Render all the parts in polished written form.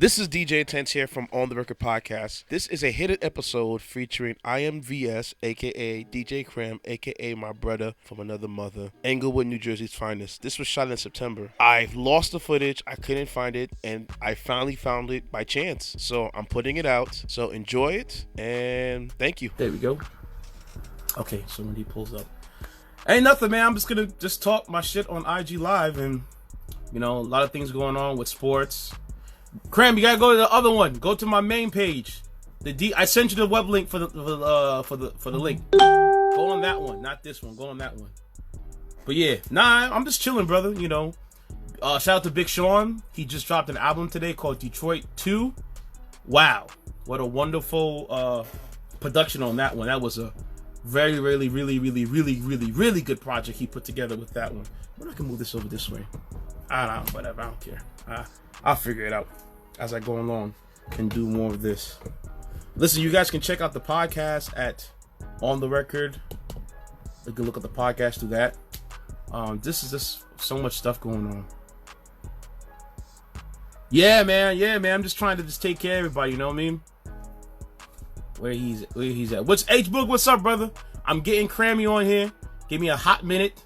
This is DJ Tense here from On the Record Podcast. This is a hidden episode featuring IMVS, aka DJ Cram, aka my brother from another mother, Englewood, New Jersey's finest. This was shot in September. I lost the footage, I couldn't find it, and I finally found it by chance. So I'm putting it out. So enjoy it, and thank you. There we go. Okay, so when he pulls up. Ain't nothing, man. I'm just gonna talk my shit on IG Live, and a lot of things going on with sports. Cram, you gotta go to the other one. Go to my main page. I sent you the web link for the link. Go on that one, not this one. Go on that one. But yeah, I'm just chilling, brother. Shout out to Big Sean. He just dropped an album today called Detroit 2. Wow, what a wonderful production on that one. That was a very, really, really, really, really, really, really good project he put together with that one. But I can move this over this way. Whatever. I don't care. I'll figure it out as I go along. Can do more of this. Listen, you guys can check out the podcast at On the Record. You can look at the podcast through that. This is just so much stuff going on. Yeah, man. I'm just trying to take care of everybody. You know what I mean? Where he's at. What's H-Book? What's up, brother? I'm getting Crammy on here. Give me a hot minute.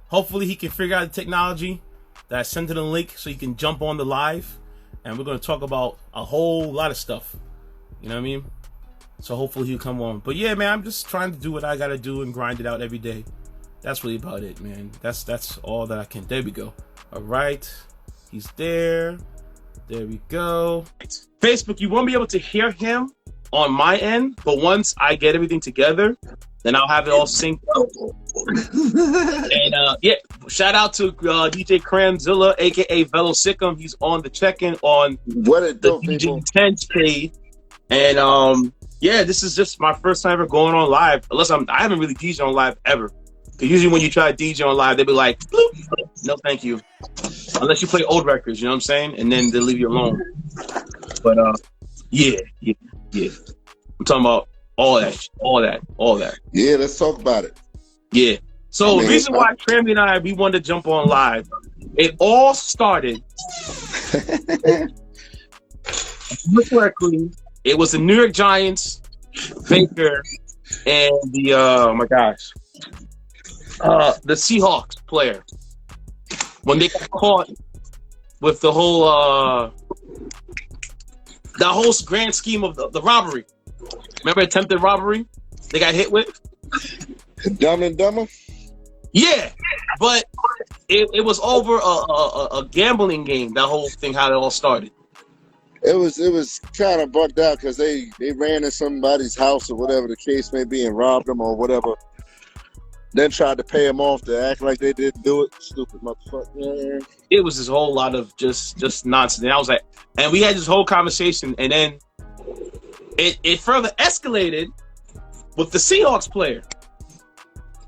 Hopefully he can figure out the technology that I sent him the link so you can jump on the live, and we're going to talk about a whole lot of stuff. You know what I mean? So hopefully he'll come on. But yeah, man, I'm just trying to do what I got to do and grind it out every day. That's really about it, man. That's all that I can. There we go. All right. He's there. There we go. Facebook, you won't be able to hear him on my end, but once I get everything together, then I'll have it all synced up. And shout out to DJ Cramzilla, aka Velo Sicum. He's on the check-in on the DJ Tense page. And this is just my first time ever going on live. Unless I haven't really DJed on live ever. Because usually when you try to DJ on live, they'll be like, bloop, no thank you. Unless you play old records, you know what I'm saying? And then they'll leave you alone. But yeah. I'm talking about all that. Yeah, let's talk about it. Yeah. So the reason why Crammy and we wanted to jump on live, it all started correctly. It was the New York Giants, Baker, and the the Seahawks player. When they got caught with the whole grand scheme of the robbery. Remember attempted robbery they got hit with? Dumb and Dumber? Yeah, but it was over a gambling game, that whole thing, how it all started. It was kind of bugged out because they ran in somebody's house or whatever the case may be and robbed them or whatever. Then tried to pay them off to act like they didn't do it. Stupid motherfucker. It was this whole lot of just nonsense. And I was like, and we had this whole conversation, and then it further escalated with the Seahawks player,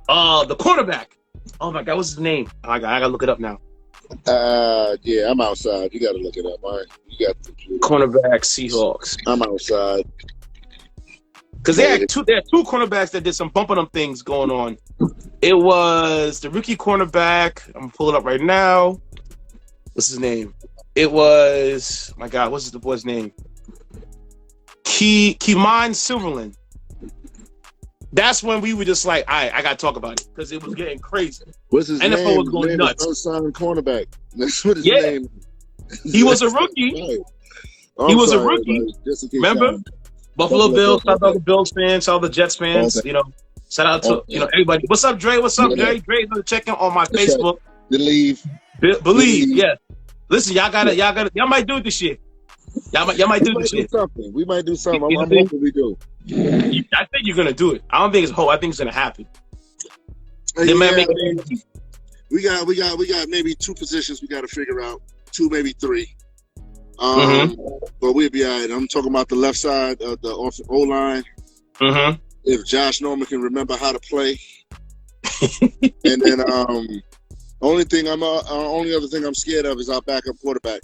the cornerback. Oh my God, what's his name? I gotta look it up now. Yeah, I'm outside. You gotta look it up, man. You got the computer. Cornerback Seahawks. I'm outside. Because there are two cornerbacks that did some bumping them things going on. It was the rookie cornerback. I'm gonna pull it up right now. What's his name? It was, my God, what's the boy's name? Keiman Silverland. That's when we were just like, I gotta talk about it because it was getting crazy. What's his NFL name? was going nuts. Unsigned cornerback. That's what his name. He was a rookie. He was a rookie. Remember? Buffalo Bills. Shout out to Bills fans. Shout out to Jets fans. Okay. Shout out to everybody. What's up, Dre? What's up, Dre? Dre's gonna check in on my Facebook. Believe. Yeah. Listen, y'all might do this shit. Y'all might do this shit. We might do something. I'm hoping we do. I think you're gonna do it. I don't think it's hope. I think it's gonna happen. We got maybe two positions we got to figure out. Two, maybe three. But we'll be all right. I'm talking about the left side of the O-line. If Josh Norman can remember how to play. And then only other thing I'm scared of is our backup quarterback,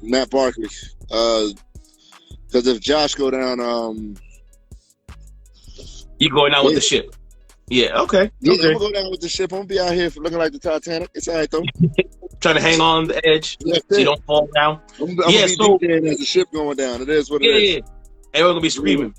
Matt Barkley. Because if Josh go down, you going down with the ship. Yeah, okay. Yeah, okay. I'm gonna go down with the ship. I'm gonna be out here looking like the Titanic. It's all right though. Trying to hang on the edge so you don't fall down. I'm gonna be DJing as the ship going down. It is what it is. Yeah. Everyone's gonna be screaming.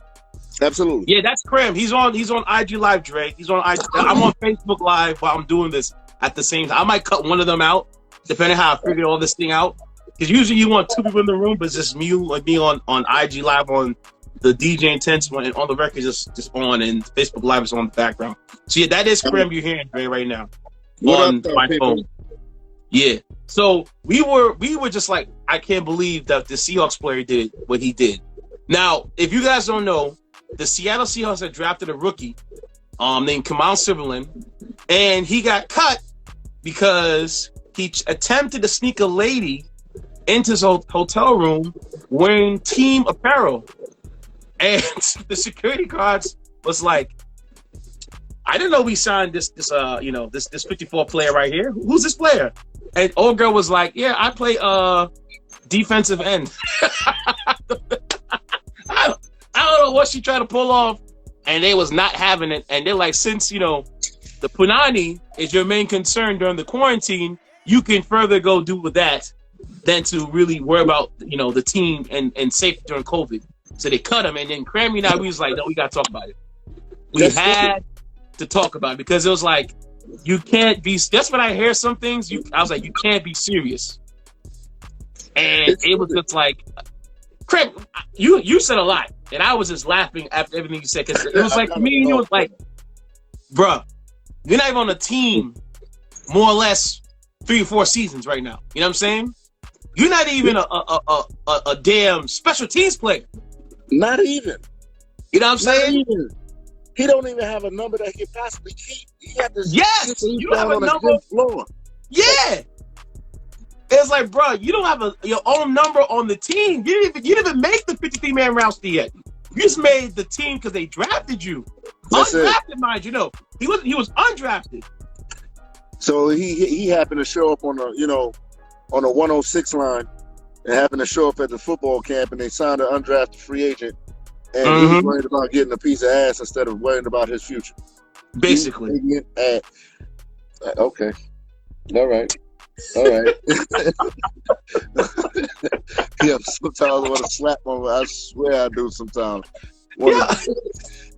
Absolutely. Yeah, that's Cram. He's on IG Live, Dre. He's on IG. I'm on Facebook Live while I'm doing this at the same time. I might cut one of them out, depending how I figure all this thing out. Because usually you want two people in the room, but it's just me on IG Live on the DJ Intense one, and on the record just on, and Facebook Live is on the background. So yeah, that is Cram you're hearing Dre right now on my phone. Yeah. So we were just like, I can't believe that the Seahawks player did what he did. Now, if you guys don't know, the Seattle Seahawks had drafted a rookie named Kamal Silverland, and he got cut because he attempted to sneak a lady into his hotel room wearing team apparel. And the security guards was like, I didn't know we signed this 54 player right here. Who's this player? And old girl was like, yeah, I play defensive end. I don't know what she tried to pull off, and they was not having it. And they're like, since the punani is your main concern during the quarantine, you can further go do with that than to really worry about the team and safety during COVID. So they cut him, and then Crammy and I, we was like, no, we got to talk about it. We had to talk about it because it was like, you can't be. That's when I hear some things. I was like, you can't be serious. And it was just like, Cram, you said a lot, and I was just laughing after everything you said because it was like me and you was like, bruh, you're not even on a team more or less 3 or 4 seasons right now. You know what I'm saying? You're not even a damn special teams player. Not even. You know what I'm saying? Even. He don't even have a number that he could possibly keep. He had to you don't have a number. Floor. Yeah. It's like, bro, you don't have your own number on the team. You didn't even make the 53-man roster yet. You just made the team because they drafted you. That's undrafted, mind you. No, he was undrafted. So he happened to show up on a 106 line and happened to show up at the football camp, and they signed an undrafted free agent, and he was worried about getting a piece of ass instead of worrying about his future. Basically. Okay. All right. Yeah, sometimes I want to slap him. I swear I do sometimes.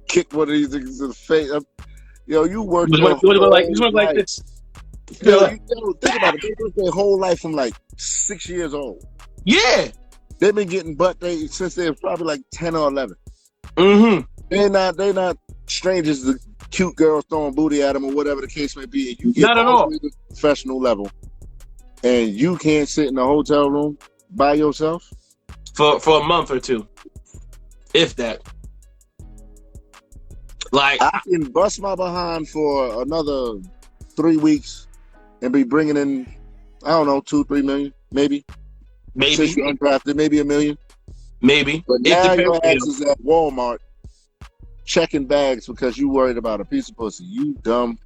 Kick one of these things in the face. You work like this. Think about it. They worked their whole life from like 6 years old. Yeah. They've been getting butt since they were probably like 10 or 11. Mm-hmm. They're not strangers to cute girls throwing booty at them or whatever the case may be. You get not at all. To the professional level, and you can't sit in a hotel room by yourself for a month or two, if that. Like, I can bust my behind for another 3 weeks and be bringing in, I don't know, 2-3 million, maybe. Since you're undrafted, maybe $1 million. Maybe. But now your ass is at Walmart checking bags because you worried about a piece of pussy. You dumb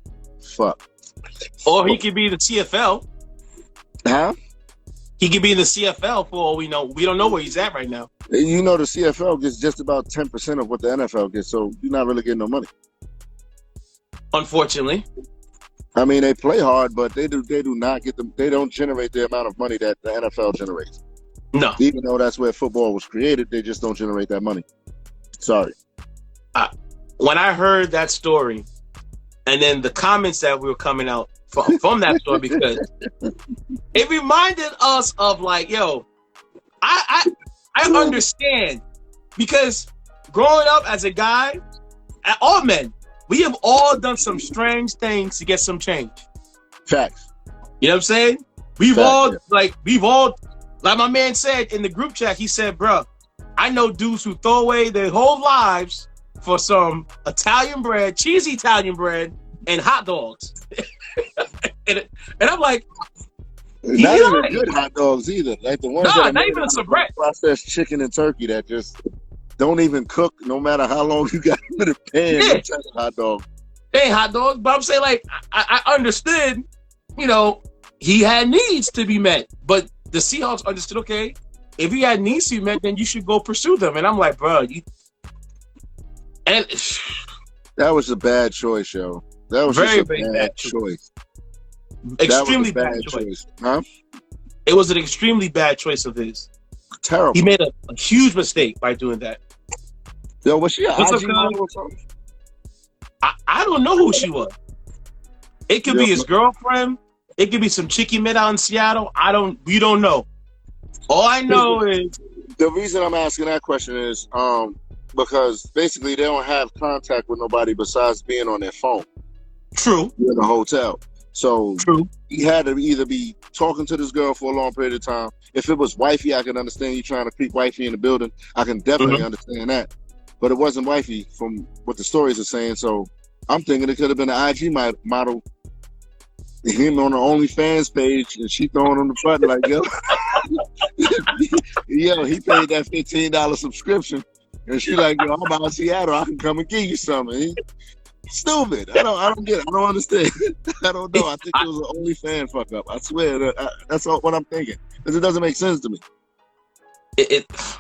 fuck. Or he could be in the CFL. Huh? He could be in the CFL for all we know. We don't know where he's at right now. The CFL gets just about 10% of what the NFL gets, so you're not really getting no money. Unfortunately. I mean, they play hard, but they do not get them. They don't generate the amount of money that the NFL generates. No. Even though that's where football was created, they just don't generate that money. Sorry. When I heard that story, and then the comments that were coming out from that story, because it reminded us of like, yo, I understand, because growing up as a guy, all men, we have all done some strange things to get some change. Facts. You know what I'm saying? We've all, like my man said in the group chat, he said, bro, I know dudes who throw away their whole lives for some Italian bread, cheesy Italian bread, and hot dogs. and I'm like, not even good hot dogs either. Like the ones that not even a soubrette. Processed chicken and turkey that just don't even cook, no matter how long you got in the pan. Yeah. Hot dog. They ain't hot dogs, but I'm saying, like, I understood, he had needs to be met, but the Seahawks understood, okay, if he had needs to be met, then you should go pursue them. And I'm like, bro, That was a bad choice, yo. That was Very, just a very bad choice. Extremely bad choice. Huh? It was an extremely bad choice of his. Terrible. He made a huge mistake by doing that. Yo, was she an What's IG up, model or something? I don't know who she was. It could be his girlfriend. It could be some chick he met out in Seattle. We don't know. All I know is the reason I'm asking that question is because basically they don't have contact with nobody besides being on their phone. True. In the hotel. So True. He had to either be talking to this girl for a long period of time. If it was wifey, I can understand you trying to keep wifey in the building. I can definitely understand that. But it wasn't wifey from what the stories are saying. So I'm thinking it could have been an IG model. Him on the OnlyFans page, and she throwing on the button like, yo, yo, he paid that $15 subscription, and she like, yo, I'm out in Seattle, I can come and give you something. Stupid. I don't get it. I don't understand. I don't know. I think it was an OnlyFans fuck up. I swear that's what I'm thinking, because it doesn't make sense to me. It's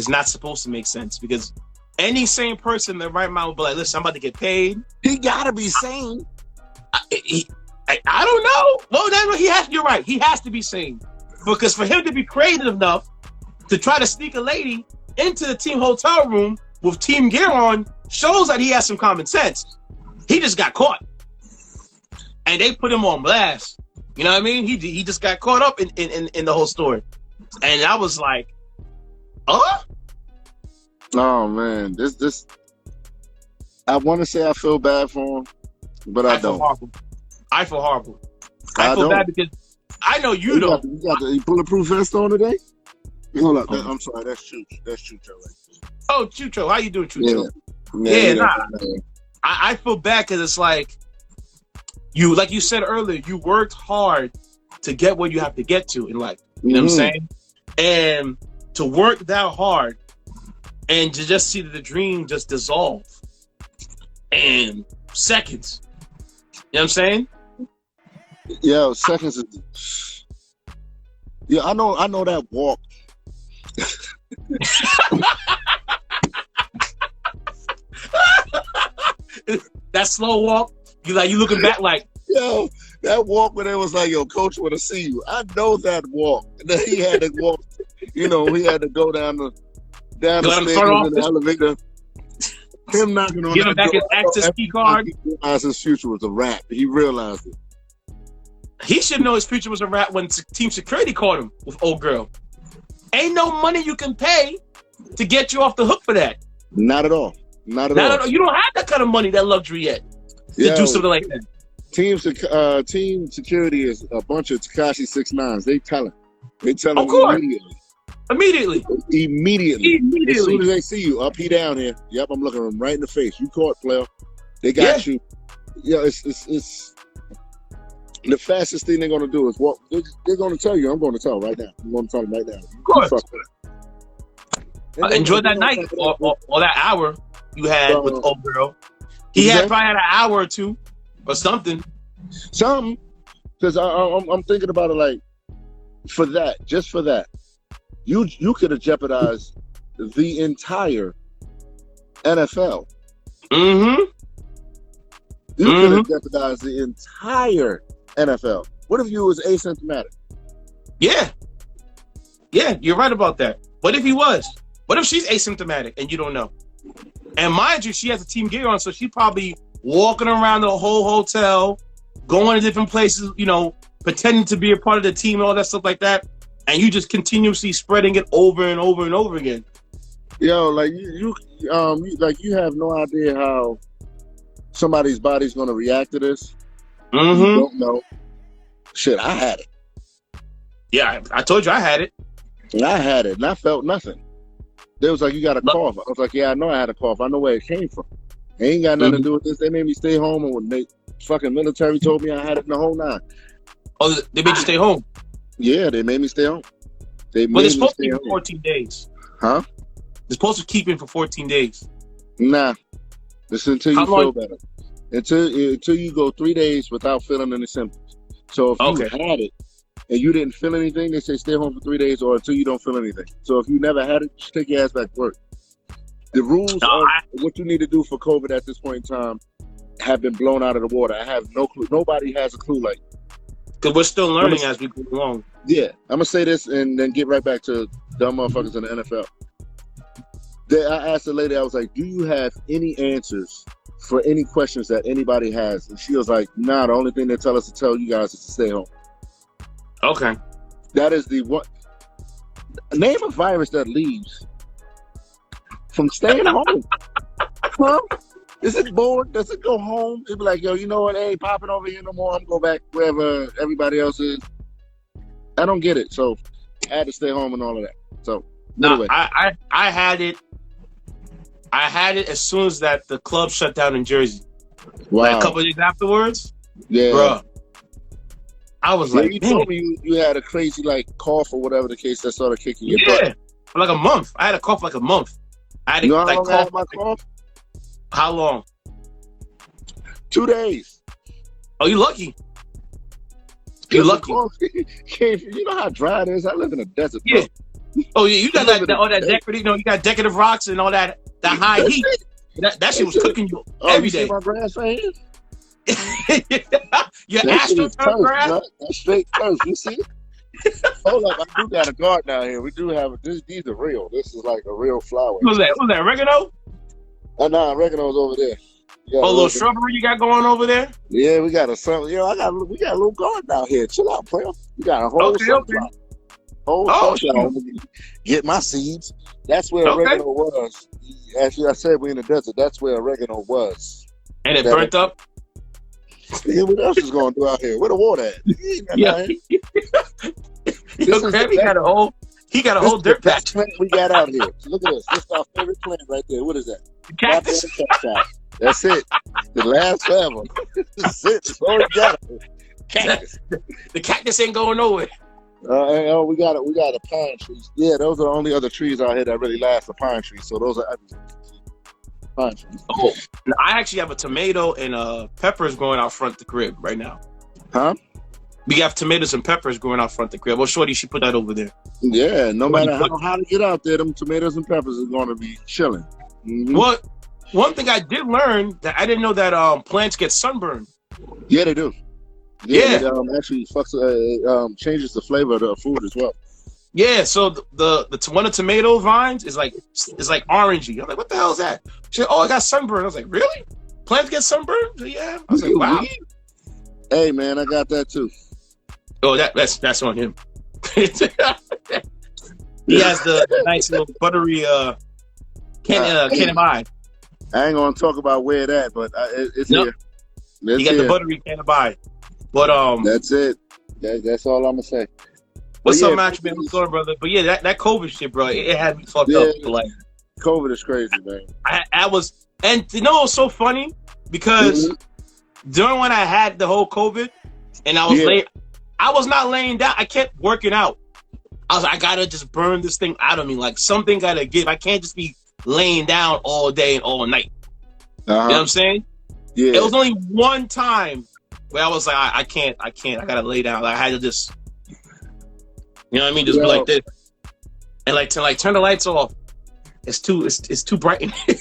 not supposed to make sense, because any sane person in their right mind would be like, listen, I'm about to get paid. He gotta be sane. I don't know. Well, you're right. He has to be sane, because for him to be creative enough to try to sneak a lady into the team hotel room with team gear on shows that he has some common sense. He just got caught, and they put him on blast. You know what I mean? He just got caught up in the whole story, and I was like, oh man, this. I want to say I feel bad for him. But I don't. I feel horrible. I feel bad because I know you don't. You got the bulletproof vest on today? Hold up. I'm sorry. That's Chucho. That's Chucho right there. Oh, Chucho. How you doing, Chucho? Yeah. I feel bad because it's like you said earlier, you worked hard to get what you have to get to in life. You know what I'm saying? And to work that hard and to just see the dream just dissolve in seconds. You know what I'm saying? Yeah, seconds is... Yeah, I know that walk. That slow walk, you looking back like, yo, that walk when it was like, yo, coach want to see you. I know that walk. And then he had to walk, he had to go down the stairs in the elevator. Him knocking on give him back his access key card. He realized his future was a wrap. He realized it. He should know his future was a wrap when team security caught him with old girl. Ain't no money you can pay to get you off the hook for that. Not at all. Not at all. You don't have that kind of money, that luxury yet to do something like that. Team security is a bunch of Tekashi 6ix9ines. They tell him. They tell him Immediately. As soon as they see you, up, he down here. Yep, I'm looking at him right in the face. You caught, player. They got you. Yeah, it's the fastest thing they're going to do is walk. They're going to tell you. I'm going to tell right now. I'm going to tell them right now. Of course. Enjoy that night or that hour you had with old girl. He probably had an hour or two or something. Something. Because I'm thinking about it like, just for that. You could have jeopardized the entire NFL. Mm-hmm. You could have jeopardized the entire NFL. What if you was asymptomatic? Yeah, you're right about that. What if he was? What if she's asymptomatic and you don't know? And mind you, she has a team gear on, so she probably walking around the whole hotel, going to different places, pretending to be a part of the team and all that stuff like that. And you just continuously spreading it over and over and over again. Yo, like you have no idea how somebody's body's gonna react to this. Mm-hmm. You don't know. Shit, I had it. Yeah, I told you I had it. I had it, and I felt nothing. They was like, "You got a cough." I was like, "Yeah, I know I had a cough. I know where it came from. It ain't got nothing to do with this." They made me stay home, and when they fucking military told me I had it in the whole 9. Oh, they made you stay home. Yeah, they made me stay home. But they're supposed to keep it for 14 days. Huh? They're supposed to keep it for 14 days. Nah. It's until you feel better. Until you go 3 days without feeling any symptoms. So if you had it and you didn't feel anything, they say stay home for 3 days or until you don't feel anything. So if you never had it, just take your ass back to work. The rules of what you need to do for COVID at this point in time have been blown out of the water. I have no clue. Nobody has a clue. Like, because we're still learning as we go along. Yeah, I'm gonna say this and then get right back to dumb motherfuckers in the NFL. I asked the lady, I was like, "Do you have any answers for any questions that anybody has?" And she was like, "Nah, the only thing they tell us to tell you guys is to stay home." Okay. That is the one. Name a virus that leaves from staying home. Huh? Is it bored? Does it go home? It'd be like, yo, you know what? Hey, popping over here no more. I'm going back wherever everybody else is. I don't get it. So I had to stay home and all of that. So anyway. I had it. I had it as soon as that the club shut down in Jersey. Wow. Like a couple of days afterwards. Yeah. Bro. I was like, you told me you had a crazy like cough or whatever the case that started kicking your butt. For like a month. I had a cough like a month. I had how long I had my cough? How long? 2 days. Oh, you lucky. You're lucky. You know how dry it is? I live in a desert, bro. Yeah. Oh, yeah, you got all that decorative, you know, you got decorative rocks and all that high heat. That shit was cooking you every day. See my grass right here? Your AstroTurf grass? That's straight turf. You see? Hold up, I do got a garden out here. We do have these are real. This is like a real flower. What was that? What was that, oregano? Nah, oregano's over there. A little shrubbery you got going over there? Yeah, we got we got a little garden out here. Chill out, player. We got a whole sunflower. Get my seeds. That's where oregano was. Actually, I said we in the desert. That's where oregano was. And it burnt up? Yeah, what else is going to do out here? Where the water at? Yeah. He got a whole dirt patch. Plant we got out here. Look at this. This is our favorite plant right there. What is that? Cactus. That's it. The last forever. That's it. That's all we got. Cactus. The cactus ain't going nowhere. We got a pine trees. Yeah, those are the only other trees out here that really last. The pine trees. So those are pine trees. Oh, I actually have a tomato and peppers growing out front the crib right now. Huh? We have tomatoes and peppers growing out front the crib. Well, shorty, she put that over there. Yeah, no matter how to get out there, them tomatoes and peppers are going to be chilling. Mm-hmm. Well, one thing I did learn that I didn't know that plants get sunburned. Yeah, they do. Yeah. It actually changes the flavor of the food as well. Yeah, so the one of the tomato vines is like orangey. I'm like, what the hell is that? She said, oh, I got sunburned. I was like, really? Plants get sunburned? So, yeah. I was like, wow. Hey, man, I got that too. Oh, that's on him. He has the nice little buttery can of eye. I ain't gonna talk about where it at, but it's here. You got the buttery can of eye. But that's it. That's all I'm gonna say. What's up, Match Man? What's going, brother? But yeah, that COVID shit, bro, it had me fucked up. Like, COVID is crazy, man. I was, and you know what's so funny? Because during when I had the whole COVID, and I was late, I was not laying down. I kept working out. I was like, I gotta just burn this thing out of me. Like, something gotta give. I can't just be laying down all day and all night. You know what I'm saying? Yeah. It was only one time where I was like, I can't. I gotta lay down. Like, I had to just, you know what I mean? Just be like this, and to turn the lights off. It's too bright in here.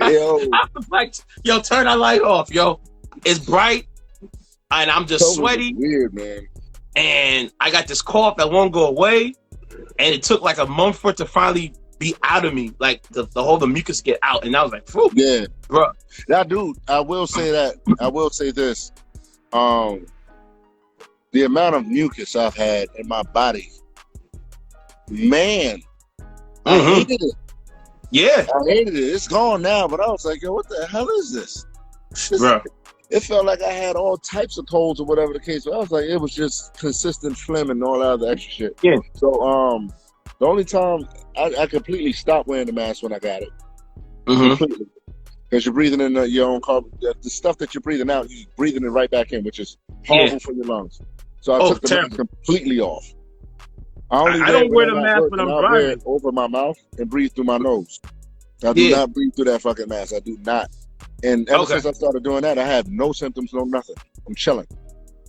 I was like, yo, turn that light off, yo. It's bright, and I'm just sweaty. Weird, man. And I got this cough that won't go away, and it took like a month for it to finally be out of me, like the mucus get out, and I was like, phew. Yeah, bro. Now, dude, I will say that. I will say this. The amount of mucus I've had in my body, man, I hated it. Yeah, I hated it. It's gone now, but I was like, yo, what the hell is this? Bro. It felt like I had all types of colds or whatever the case was. I was like, it was just consistent phlegm and all that other extra shit. Yeah. So, the only time I completely stopped wearing the mask when I got it. Completely. Because you're breathing in your own carbon. The stuff that you're breathing out, you're breathing it right back in, which is horrible for your lungs. So I took the mask completely off. I don't wear the mask when I'm driving. I wear it over my mouth and breathe through my nose. I do not breathe through that fucking mask. I do not. And ever since I started doing that, I have no symptoms, no nothing. I'm chilling.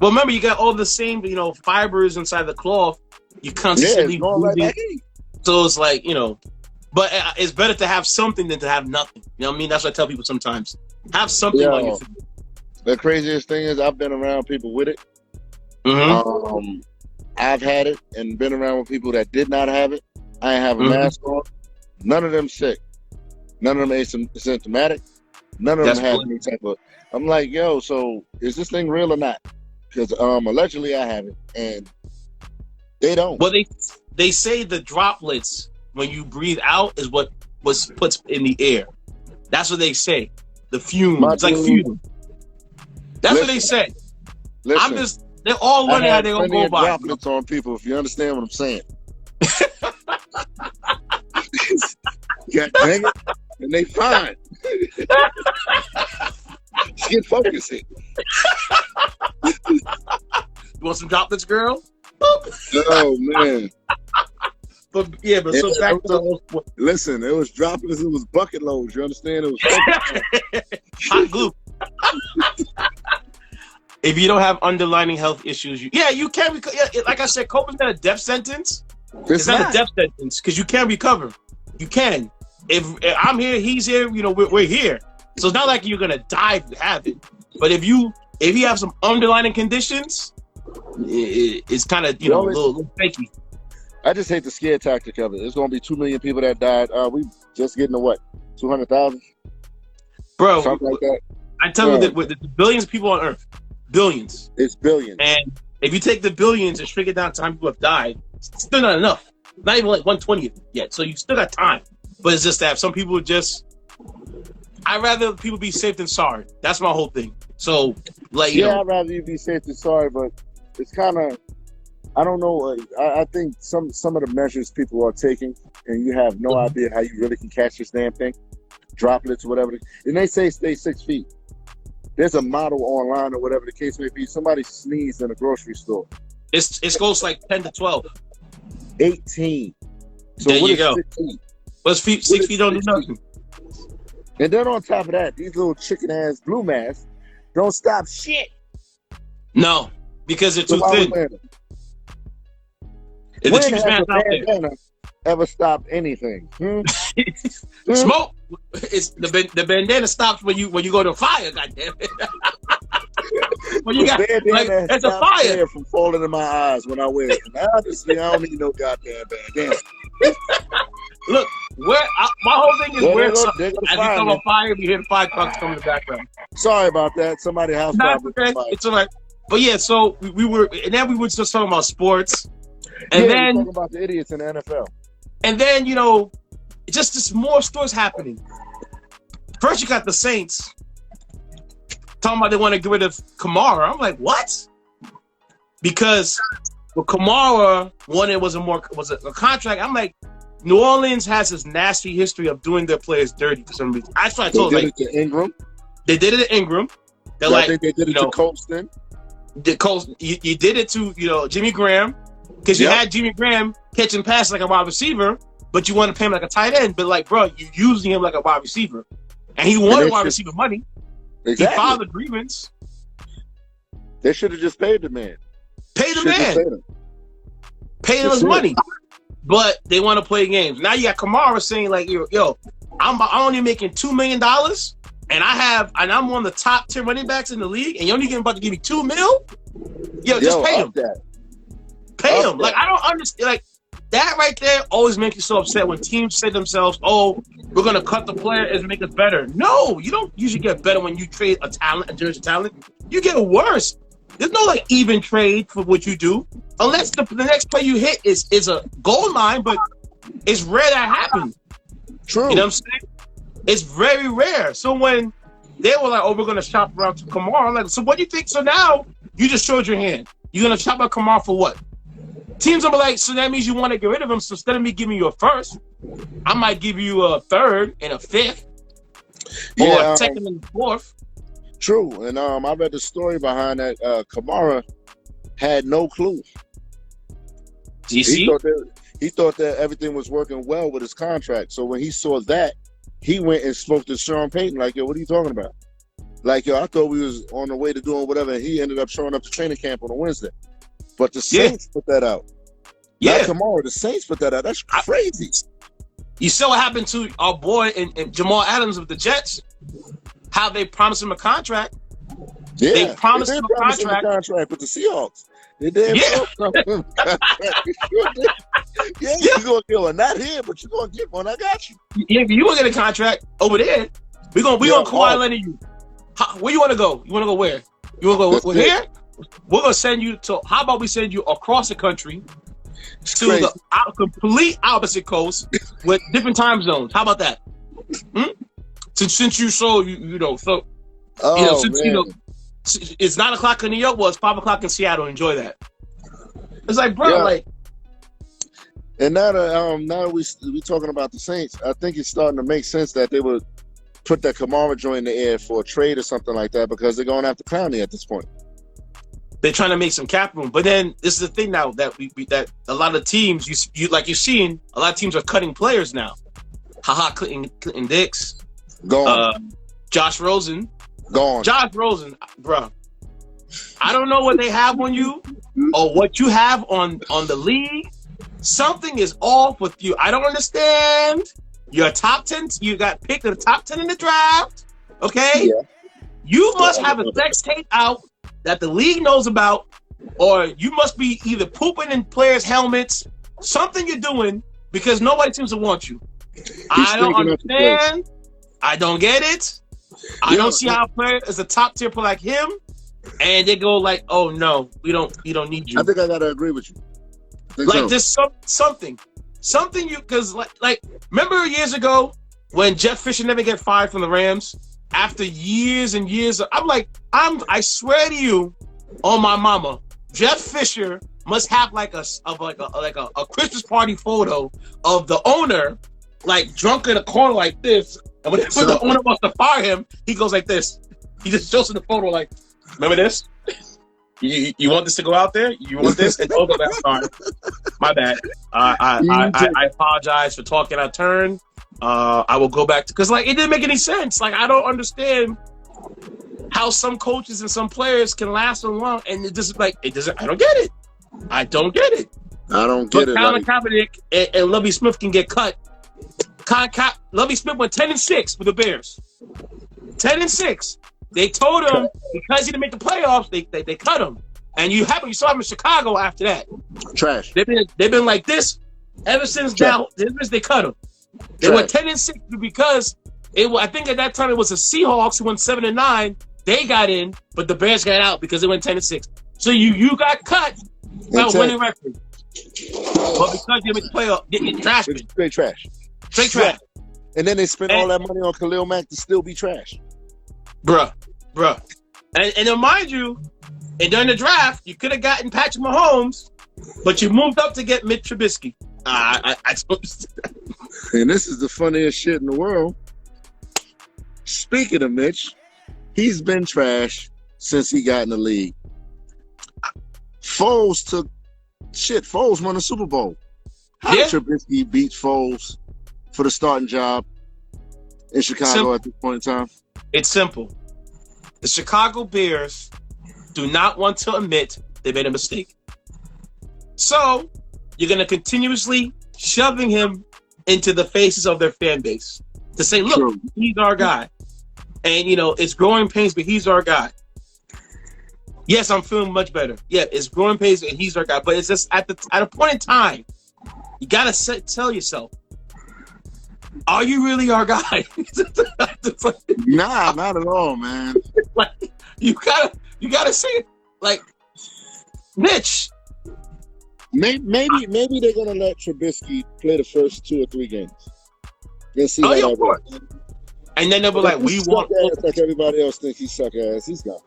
Well, remember, you got all the same, fibers inside the cloth. You constantly going right back in. So it's like, but it's better to have something than to have nothing. You know what I mean? That's what I tell people sometimes. Have something on your finger. The craziest thing is I've been around people with it. Mm-hmm. I've had it and been around with people that did not have it. I ain't have a mask on. None of them sick. None of them asymptomatic. None of them have any type of... I'm like, yo, so is this thing real or not? Because allegedly I have it, and they don't. Well, they say the droplets when you breathe out is what puts in the air. That's what they say. The fume. It's like fume. That's what they say. Listen, they're all learning how they're going to go by. Droplets on people, if you understand what I'm saying. God dang it. And they fine. Get focusing. You want some droplets, girl? Oh, man. But so back to listen, it was droplets, it was bucket loads. You understand? It was hot glue. If you don't have underlying health issues, you can. Like I said, COVID's not a death sentence. It's not a death sentence because you can recover. You can. If I'm here, he's here. We're here. So it's not like you're gonna die if you have it. But if you have some underlying conditions, it's kind of a little fakey. I just hate the scare tactic of it. There's gonna be 2 million people that died. We just getting to what? 200,000? Bro, something like that. I tell you that with the billions of people on Earth, billions. It's billions. And if you take the billions and shrink it down to how many people have died, it's still not enough. Not even like 1/20th yet. So you still got time. But it's just that some people I'd rather people be safe than sorry. That's my whole thing. So, I'd rather you be safe than sorry, but it's kind of, I don't know. I think some of the measures people are taking, and you have no idea how you really can catch this damn thing, droplets or whatever. And they say stay 6 feet. There's a model online or whatever the case may be. Somebody sneezed in a grocery store. It goes like 10 to 12. 18. So there what you is go. 6 feet? What's 6 feet don't do nothing. And then on top of that, these little chicken ass blue masks don't stop shit. No, because they're too thin. When has a bandana ever stopped anything? Smoke. It's the bandana stops when you go to a fire. Goddamn it! When you got it's a fire from falling in my eyes when I wear it. Honestly, I don't need no goddamn bandana. Look, my whole thing is where as you come on fire, you hear the fire trucks come in the background. Sorry about that. Somebody house problem. It's all right. But so we were just talking about sports, and then talking about the idiots in the NFL. And then just more stories happening. First, you got the Saints talking about they want to get rid of Kamara. I'm like, what? Because Kamara wanted was a contract. I'm like, New Orleans has this nasty history of doing their players dirty for some reason. I told it to Ingram. They did it to Ingram. I think they did it to Colston. You did it to Jimmy Graham because you had Jimmy Graham catching passes like a wide receiver, but you want to pay him like a tight end. But you're using him like a wide receiver, and he wanted wide receiver money. Exactly. He filed a grievance. They should have just paid the man. Pay him his money. But they want to play games. Now you got Kamara saying I'm only making $2 million, and I'm one of the top 10 running backs in the league, and you're only about to give me $2 million. Just pay him. Pay him. I don't understand. That right there always makes you so upset when teams say to themselves, "Oh, we're gonna cut the player and make us better." No, you don't usually get better when you trade a jersey talent. You get worse. There's no even trade for what you do, unless the next play you hit is a goal line. But it's rare that happens. True. You know what I'm saying? It's very rare. So when they were like, "Oh, we're gonna shop around to Kamara," I'm like, so what do you think? So now you just showed your hand. You're gonna shop out Kamara for what? Teams will be like, so that means you want to get rid of him. So instead of me giving you a first, I might give you a third and a fifth, or a second and a fourth. True, and I read the story behind that. Kamara had no clue. Do you see? He thought that everything was working well with his contract. So when he saw that, he went and spoke to Sean Payton. Like, yo, what are you talking about? Like, yo, I thought we was on the way to doing whatever. And he ended up showing up to training camp on a Wednesday. But the Saints put that out. Yeah. Not tomorrow. The Saints put that out. That's crazy. You saw what happened to our boy in Jamal Adams with the Jets. How they promised him a contract. Yeah, they promised him a contract with the Seahawks. They did. Yeah, you're gonna get one. Not here, but you're gonna get one. I got you. Yeah, you gonna get a contract over there. We gonna Kawhi Leonard you. Where you wanna go? You wanna go where? You wanna go here? We're gonna send you to. How about we send you across the country to the complete opposite coast with different time zones? How about that? Since you so you know so since man. You know. It's 9 o'clock in New York. Well, it's 5 o'clock in Seattle. Enjoy that. It's like, bro, like. And now that we talking about the Saints, I think it's starting to make sense that they would put that Kamara joint in the air for a trade or something like that because they're going after Clowney at this point. They're trying to make some cap room, but then this is the thing now that that a lot of teams you like you're seeing a lot of teams are cutting players now. Clinton Dix, gone. Josh Rosen. Gone. Josh Rosen, bro. I don't know what they have on you or what you have on the league. Something is off with you. I don't understand. You're a top 10. You got picked in the top 10 in the draft. Okay? Yeah. You must have a sex tape out that the league knows about, or you must be either pooping in players' helmets. Something you're doing because nobody seems to want you. I don't understand. I don't get it. I don't see how a player is a top tier player like him, and they go like, "Oh no, we don't need you." I think I gotta agree with you. Like there's something you because like remember years ago when Jeff Fisher never get fired from the Rams after years and years. I swear to you, on my mama, Jeff Fisher must have like a Christmas party photo of the owner like drunk in a corner like this. And when the owner wants to fire him, he goes like this. He just shows in the photo like, remember this? You want this to go out there? You want this? And sorry, my bad. I apologize for talking out of turn. I will go back to because like it didn't make any sense. Like I don't understand how some coaches and some players can last so long, and it doesn't. I don't get it. I don't get it. Colin Kaepernick and Lovie Smith can get cut. Lovie Smith went 10-6 with the Bears. 10-6. They told him because he didn't make the playoffs, they cut him. And you saw him in Chicago after that. Trash. They've been like this ever since now. They cut him. They went 10-6 because I think at that time it was the Seahawks who went 7-9. They got in, but the Bears got out because they went 10-6. So you got cut without winning record. But because you made the playoff, getting trash. Straight trash. Straight trash. And then they spent all that money on Khalil Mack to still be trash. Bruh. And then mind you, and during the draft, you could have gotten Patrick Mahomes, but you moved up to get Mitch Trubisky. I don't. And this is the funniest shit in the world. Speaking of Mitch, he's been trash since he got in the league. Foles won the Super Bowl. How did Trubisky beat Foles for the starting job in Chicago at this point in time? It's simple. The Chicago Bears do not want to admit they made a mistake. So, you're going to continuously shoving him into the faces of their fan base to say, look, he's our guy. And, it's growing pains, but he's our guy. Yes, I'm feeling much better. Yeah, it's growing pains, and he's our guy. But it's just at a point in time, you got to tell yourself, are you really our guy? Nah, not at all, man. Like, you gotta say it. Like, Mitch. Maybe they're gonna let Trubisky play the first 2 or 3 games. Let's see how that works. And then they'll be like, we want like everybody else thinks he suck ass. He's not.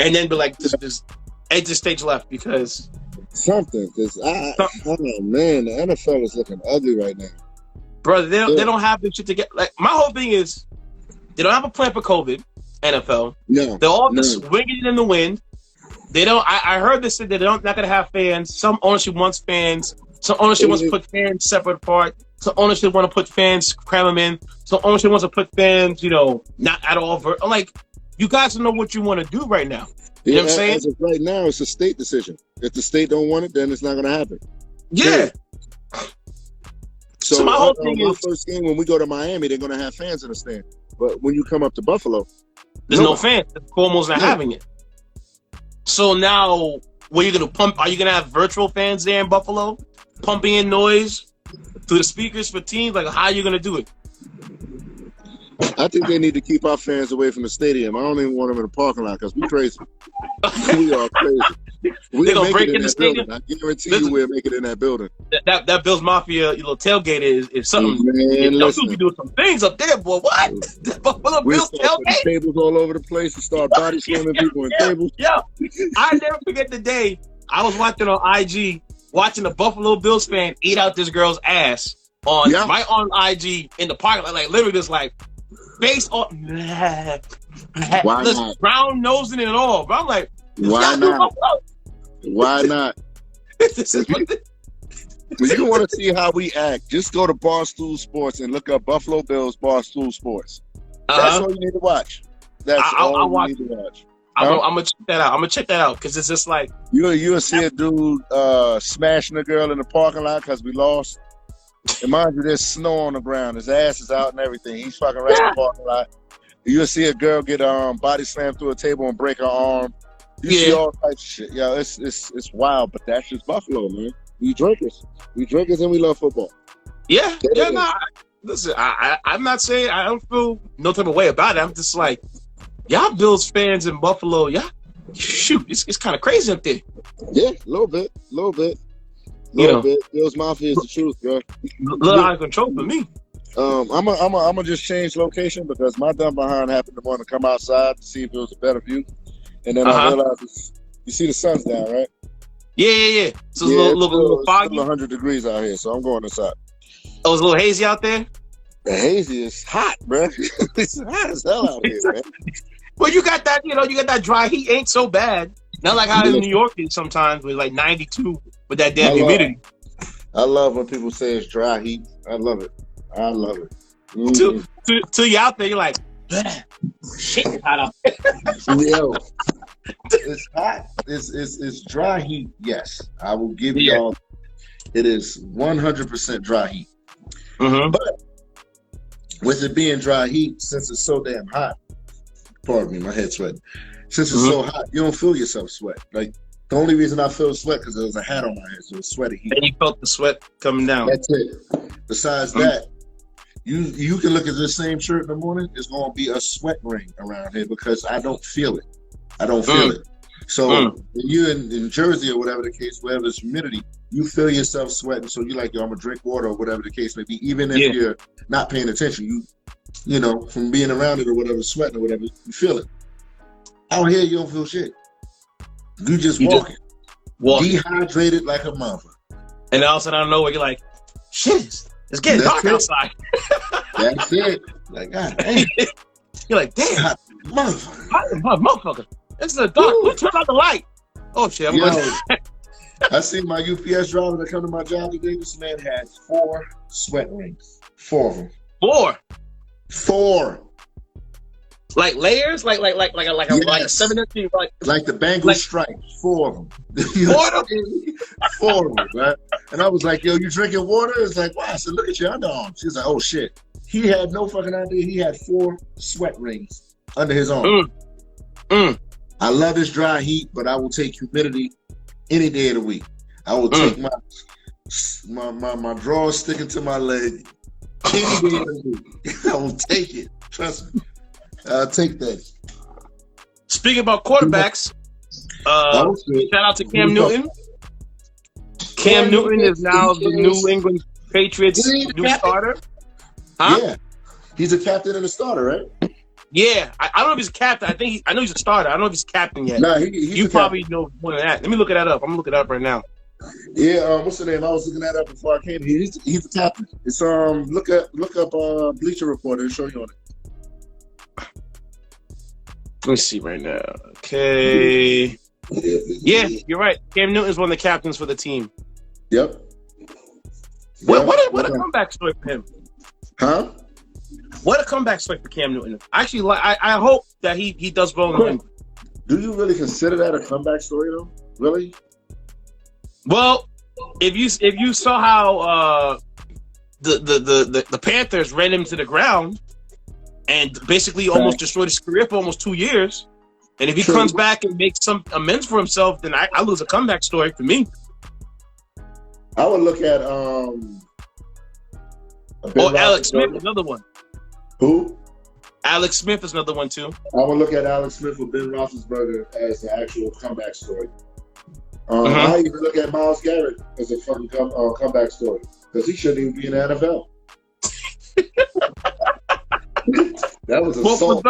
And then be like, just exit stage left because something. Because man, the NFL is looking ugly right now. Brother, they don't have this shit to get. Like, my whole thing is, they don't have a plan for COVID. NFL. No, they're all just swinging it in the wind. They don't. I heard this that they're not going to have fans. Some ownership wants fans. Some ownership wants to put fans separate apart. Some ownership want to put fans, cram them in. Some ownership wants to put fans, not at all. I'm like, you guys don't know what you want to do right now. You know what I'm saying? As of right now, it's a state decision. If the state don't want it, then it's not going to happen. Yeah. So my whole thing is, first game when we go to Miami, they're going to have fans in the stand. But when you come up to Buffalo, there's no fans. Cuomo's not having it. So now, what are you going to pump? Are you going to have virtual fans there in Buffalo, pumping in noise through the speakers for teams? Like, how are you going to do it? I think they need to keep our fans away from the stadium. I don't even want them in the parking lot because we're crazy. We are crazy. They're going to break in the stadium? Building. I guarantee you we'll make it in that building. That Bills Mafia little tailgate is something. Man, those people be doing some things up there, boy. What? The Buffalo Bills tailgate? Tables all over the place. We start body slamming people in tables. Yeah. I never forget the day I was watching on IG, watching a Buffalo Bills fan eat out this girl's ass right on IG in the parking lot. Like, literally just like, face on, brown nosing it and all. But I'm like, why not? Why not? When you want to see how we act, just go to Barstool Sports and look up Buffalo Bills Barstool Sports. That's all you need to watch. That's all you need to watch. I'm gonna check that out. I'm gonna check that out because it's just like you'll see a dude smashing a girl in the parking lot because we lost. And mind you, there's snow on the ground. His ass is out and everything. He's fucking right in the parking lot. You'll see a girl get body slammed through a table and break her arm. You see all types of shit. Yeah, it's wild, but that's just Buffalo, man. We drinkers. We drinkers and we love football. Yeah. Listen, I'm not saying I don't feel no type of way about it. I'm just like, y'all Bills fans in Buffalo, shoot, it's kind of crazy up there. Yeah, a little bit. Bills Mafia is the truth, bro. A little out of control for me. I'm gonna just change location because my dumb behind happened to want to come outside to see if it was a better view, and then I realized you see the sun's down, right? Yeah. So it's a little foggy. It's 100 degrees out here, so I'm going inside. Oh, it's a little hazy out there. The hazy is hot, bro. It's hot as hell out here, man. Well, you got that dry heat. Ain't so bad. Not like how in New York is sometimes with like 92 with that damn humidity. I love when people say it's dry heat. I love it. Till you out there, you're like, shit, it's hot out there. Yo, it's hot. It's dry heat. Yes, I will give y'all. It is 100% dry heat. Mm-hmm. But with it being dry heat, since it's so damn hot, pardon me, my head's sweating. Since it's so hot, you don't feel yourself sweat. Like, the only reason I feel sweat because there was a hat on my head, so it's sweaty heat. And you felt the sweat coming down. That's it. Besides that, you can look at the same shirt in the morning, it's going to be a sweat ring around here because I don't feel it. So when you're in Jersey or whatever the case, wherever there's humidity, you feel yourself sweating. So you're like, yo, I'm going to drink water or whatever the case may be. Even if you're not paying attention, you know, from being around it or whatever, sweating or whatever, you feel it. Out here, you don't feel shit. You just walking. Dehydrated like a mother. And all of a sudden, I don't know where you're like, shit, it's getting dark outside. That's it. Like, God damn. You're like, damn. Motherfucker. It's the dark. Who turned out the light? Oh, shit. I see my UPS driver that come to my job today. This man had 4 sweat rings. 4 of them. 4. Like layers? Like a 7 inch? Like the Bengal stripes. 4 of them. 4 of them, right? And I was like, yo, you drinking water? It's like, wow. I said, look at your underarm. She's like, oh, shit. He had no fucking idea. He had 4 sweat rings under his arm. I love this dry heat, but I will take humidity any day of the week. I will take my drawers sticking to my leg any day of the week. I will take it. Trust me. I'll take that. Speaking about quarterbacks, shout out to Cam Newton. Cam Newton is now the New England Patriots new starter. Huh? Yeah. He's a captain and a starter, right? Yeah. I don't know if he's a captain. I know he's a starter. I don't know if he's a captain yet. No, he's you probably know more than that. Let me look that up. I'm gonna look it up right now. Yeah, what's the name? I was looking that up before I came here. He's a captain. It's look up Bleacher Report and show you on it. Let me see right now. Okay. Yeah, you're right. Cam Newton is one of the captains for the team. Yep. What a comeback story for him. Huh? What a comeback story for Cam Newton. Actually, I hope that he does well in England. Do you really consider that a comeback story, though? Really? Well, if you saw how the Panthers ran him to the ground and basically almost destroyed his career for almost 2 years, and if he comes back and makes some amends for himself, then I lose a comeback story for me. I would look at Alex Smith, another one. Who? Alex Smith is another one too. I would look at Alex Smith with Ben Roethlisberger as the actual comeback story. I even look at Myles Garrett as a fucking comeback story because he shouldn't even be in the NFL. That was assault.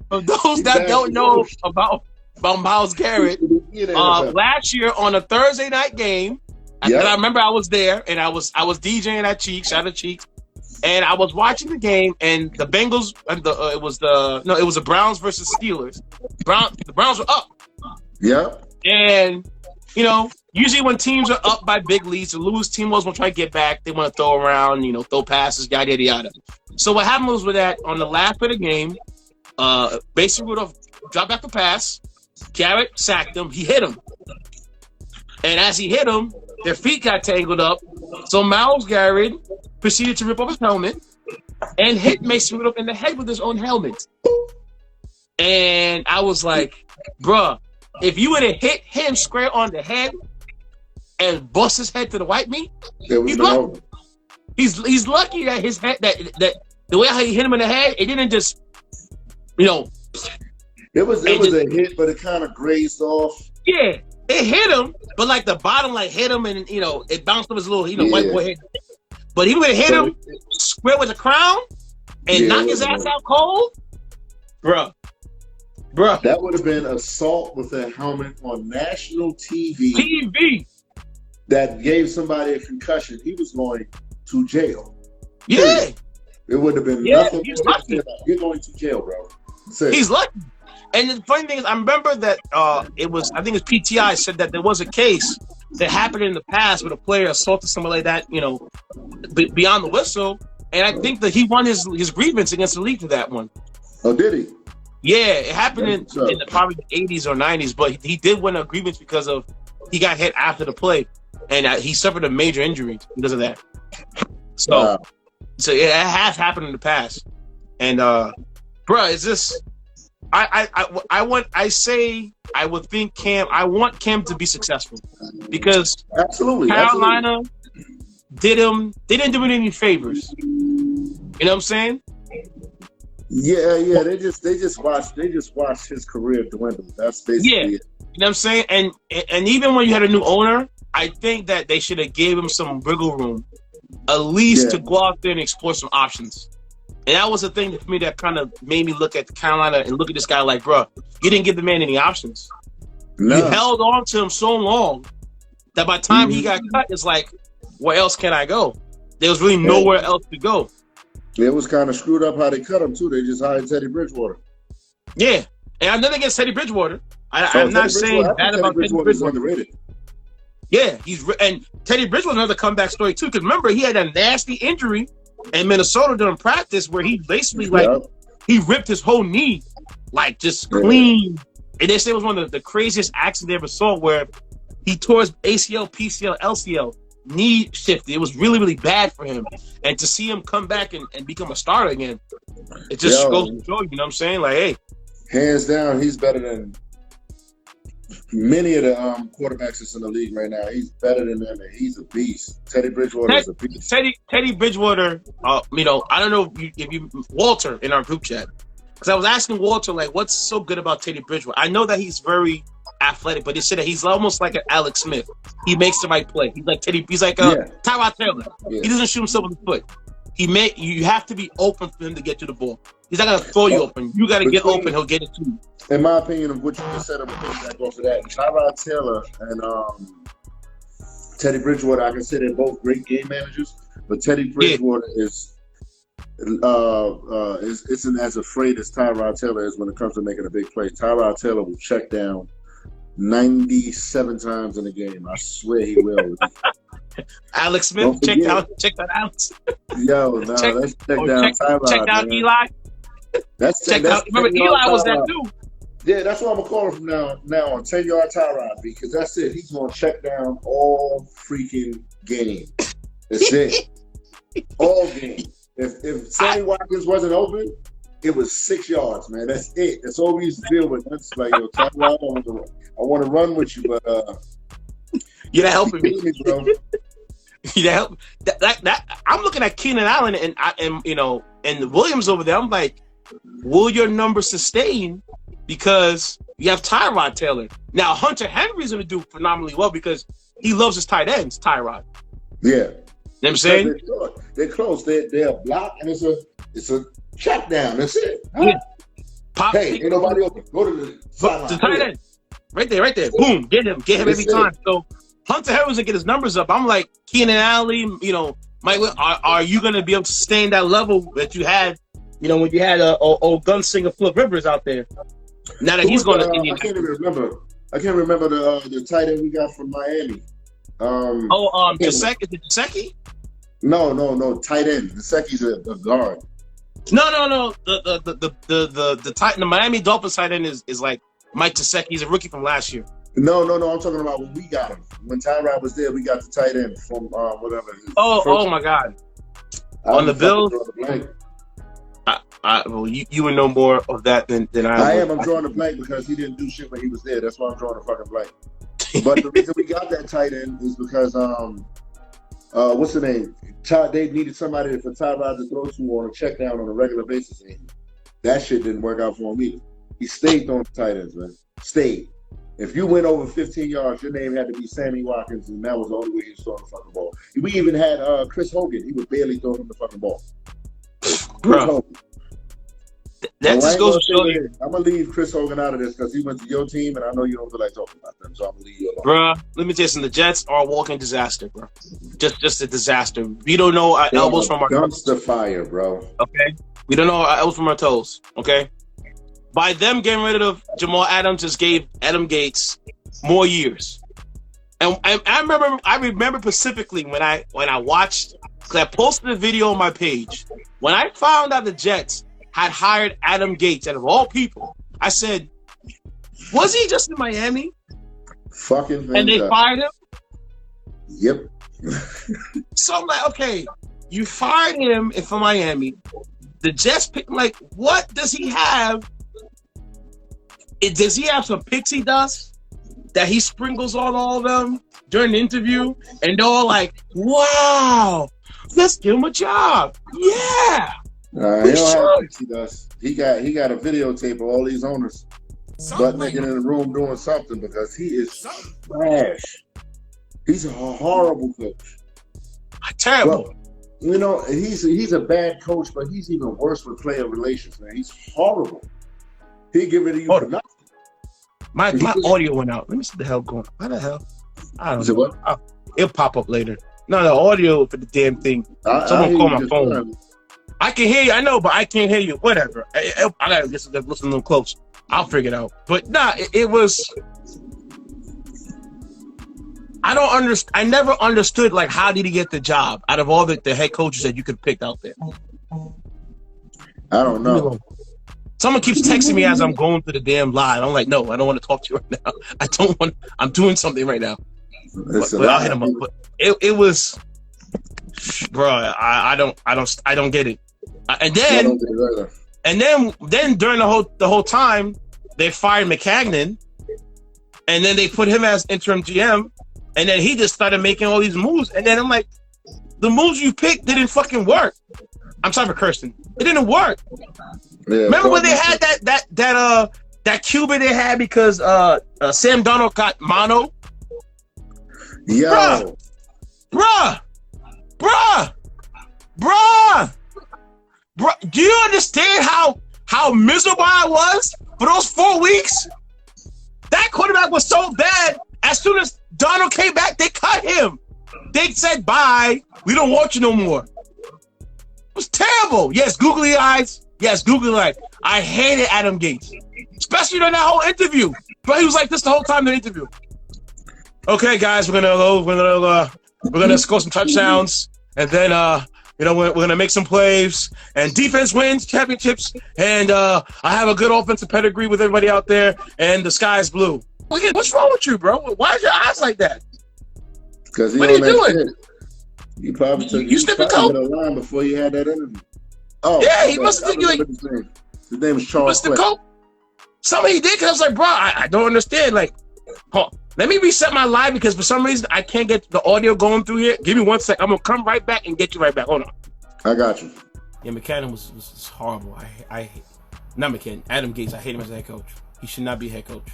For those that don't know about Myles Garrett, last year on a Thursday night game, and I remember I was there and I was DJing at Cheeks, shout out Cheeks, and I was watching the game and the Bengals, it was the Browns versus Steelers. The Browns were up. Yeah. And usually when teams are up by big leads, the lose team was going to try to get back. They want to throw around, throw passes, yada, yada, yada. So what happened was with that, on the last play of the game, basically Rudolph dropped back the pass. Garrett sacked him. He hit him. And as he hit him, their feet got tangled up. So Myles Garrett proceeded to rip off his helmet and hit Mason Rudolph in the head with his own helmet. And I was like, bruh, if you would have hit him square on the head and bust his head to the white meat, he's lucky. He's lucky that his head that the way how he hit him in the head, it didn't just It was a hit, but it kind of grazed off. Yeah, it hit him, but like the bottom hit him, and it bounced off his little white boy head. But he would have hit him square with the crown and knock his ass out cold, bruh. That would have been assault with a helmet on national TV. That gave somebody a concussion. He was going to jail. Yeah. It would have been nothing. He's lucky. You're going to jail, bro. He's lucky. And the funny thing is, I remember that I think it was PTI said that there was a case that happened in the past where a player assaulted somebody like that, beyond the whistle. And I think that he won his grievance against the league for that one. Oh, did he? Yeah, it happened in probably the 80s or 90s, but he did win a grievance because of he got hit after the play, and he suffered a major injury because of that. So it has happened in the past. And, is this... I would think Cam. I want Cam to be successful because Carolina they didn't do it any favors. You know what I'm saying? Yeah. They just watched his career dwindle. That's basically it. You know what I'm saying? And even when you had a new owner, I think that they should have gave him some wiggle room, at least to go out there and explore some options. And that was the thing for me that kind of made me look at Carolina and look at this guy like, bro, you didn't give the man any options. No. You held on to him so long that by the time he got cut, it's like, where else can I go? There was really nowhere else to go. It was kind of screwed up how they cut him, too. They just hired Teddy Bridgewater. Yeah. And I'm nothing against Teddy Bridgewater. I'm not saying bad about Teddy Bridgewater. Underrated. Yeah. And Teddy Bridgewater another comeback story, too. Because remember, he had a nasty injury in Minnesota during practice where he basically he ripped his whole knee just clean. And they say it was one of the craziest accidents they ever saw where he tore his ACL, PCL, LCL, knee shifted. It was really, really bad for him. And to see him come back and become a starter again, it just goes to show, you know what I'm saying? Like, hey. Hands down, he's better than many of the quarterbacks that's in the league right now. He's better than them, and he's a beast. Teddy Bridgewater is a beast. Teddy Bridgewater, I don't know if you Walter in our group chat, because I was asking Walter, what's so good about Teddy Bridgewater? I know that he's very athletic, but they said that he's almost like an Alex Smith. He makes the right play. He's like Tyrod Taylor. Yeah. He doesn't shoot himself in the foot. You have to be open for him to get to the ball. He's not going to throw you open. You got to get open. He'll get it to you. In my opinion of what you just said, I'm going to piggyback off of that. Tyrod Taylor and Teddy Bridgewater, I can say they're both great game managers, but Teddy Bridgewater isn't as afraid as Tyrod Taylor is when it comes to making a big play. Tyrod Taylor will check down 97 times in a game. I swear he will. Alex Smith, check out Alex. Yo, no, let's check down Tyrod. Check out Eli. Remember, Eli was that too. Yeah, that's what I'm gonna call him from now on. 10-yard Tyrod, because that's it. He's gonna check down all freaking game. That's it. All game. If Sammy Watkins wasn't open, it was 6 yards, man. That's it. That's all we used to deal with. That's like, yo, Tyrod, I want to run with you, but you're not helping me, bro. You help that. I'm looking at Keenan Allen and Williams over there. I'm like, will your number sustain? Because you have Tyrod Taylor. Now Hunter Henry's going to do phenomenally well because he loves his tight ends. Tyrod. Yeah. You know what I'm saying? They're close. They're a block and it's a check down. That's it. Yeah. Ain't nobody open. Go to the tight end. Right there. Boom. Get him every time. So Hunter Henry's gonna get his numbers up. I'm like, Keenan Allen, are you gonna be able to sustain that level that you had, when you had old gunslinger Flip Rivers out there? Now that he's going to Indian. I can't remember the tight end we got from Miami. Gesicki? Is it Gesicki? No, tight end. Gesicki's a guard. No. The Miami Dolphins tight end is like Mike Gesicki. He's a rookie from last year. No. I'm talking about when we got him. When Tyrod was there, we got the tight end from whatever. Oh my God! On the Bills. Well, you would know more of that than I am. I'm drawing a blank because he didn't do shit when he was there. That's why I'm drawing a fucking blank. But the reason we got that tight end is because what's the name? They needed somebody for Tyrod to throw to on a check down on a regular basis. And that shit didn't work out for him either. He stayed throwing tight ends, man. Stayed. If you went over 15 yards, your name had to be Sammy Watkins, and that was the only way he was throwing the fucking ball. We even had Chris Hogan. He was barely throwing the fucking ball. Chris Hogan. That just goes to show you. I'm gonna leave Chris Hogan out of this because he went to your team, and I know you don't feel like talking about them, so I'm gonna leave you alone. Bruh, let me tell you something. The Jets are a walking disaster, bro. Just a disaster. We don't know our elbows from our dumpster fire, bro. Okay, we don't know our elbows from our toes. Okay, by them getting rid of Jamal Adams, just gave Adam Gates more years. And I remember specifically when I watched, because I posted a video on my page when I found out the Jets had hired Adam Gates, out of all people. I said, was he just in Miami? Fucking and they fired him? Yep. So I'm like, okay, you fired him from Miami. The Jets picked, like, what does he have? Does he have some pixie dust that he sprinkles on all of them during the interview? And they're all like, wow, let's give him a job. Yeah. He don't have he does. He got a videotape of all these owners butt naked in the room doing something because he is trash. He's a horrible coach. Terrible. But, he's a bad coach, but he's even worse with player relations, man. He's horrible. He give it to you for nothing. My audio went out. Let me see the hell going on. How the hell? I don't know. What? It'll pop up later. No, the audio for the damn thing. Someone call my phone. I can hear you, I know, but I can't hear you. Whatever. I gotta listen to them close. I'll figure it out. But nah, it was. I don't understand. I never understood, like, how did he get the job out of all the head coaches that you could pick out there? I don't know. Someone keeps texting me as I'm going through the damn live. I'm like, no, I don't want to talk to you right now. I don't want. I'm doing something right now. But I'll hit him up. But it was, bro. I don't get it. And then during the whole time, they fired McCagnon, and then they put him as interim GM, and then he just started making all these moves. And then I'm like, the moves you picked didn't fucking work. I'm sorry for cursing. It didn't work. Yeah, remember when they had that Cuban they had because Sam Darnold got mono? Yo. Bruh. Do you understand how miserable I was for those 4 weeks? That quarterback was so bad. As soon as Darnold came back, they cut him. They said, bye. We don't want you no more. It was terrible. Yes, googly eyes. I hated Adam Gates, especially during that whole interview. But he was like this the whole time in the interview. Okay, guys, we're gonna score some touchdowns, and then we're going to make some plays, and defense wins championships, and I have a good offensive pedigree with everybody out there, and the sky's blue. What's wrong with you, bro? Why is your eyes like that? Because what are you doing? You probably took you sniffing coke a line before you had that interview. Oh, yeah, he must have taken you. His name was Charles. Mr. Coke. Something he did because I was like, bro, I don't understand. Like, let me reset my live because for some reason I can't get the audio going through here. Give me 1 sec. I'm gonna come right back and get you right back. Hold on. I got you. Yeah, McCann was horrible. I not McCann. Adam Gates. I hate him as a head coach. He should not be a head coach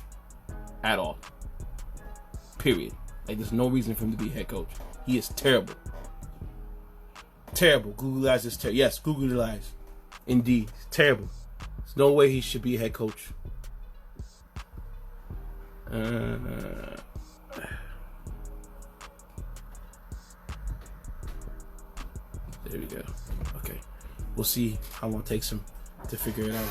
at all. Period. Like, there's no reason for him to be a head coach. He is terrible. Terrible. Google Eyes is terrible. Yes, Google Eyes. Indeed. Terrible. There's no way he should be a head coach. There we go. Okay. We'll see how long it takes him to figure it out.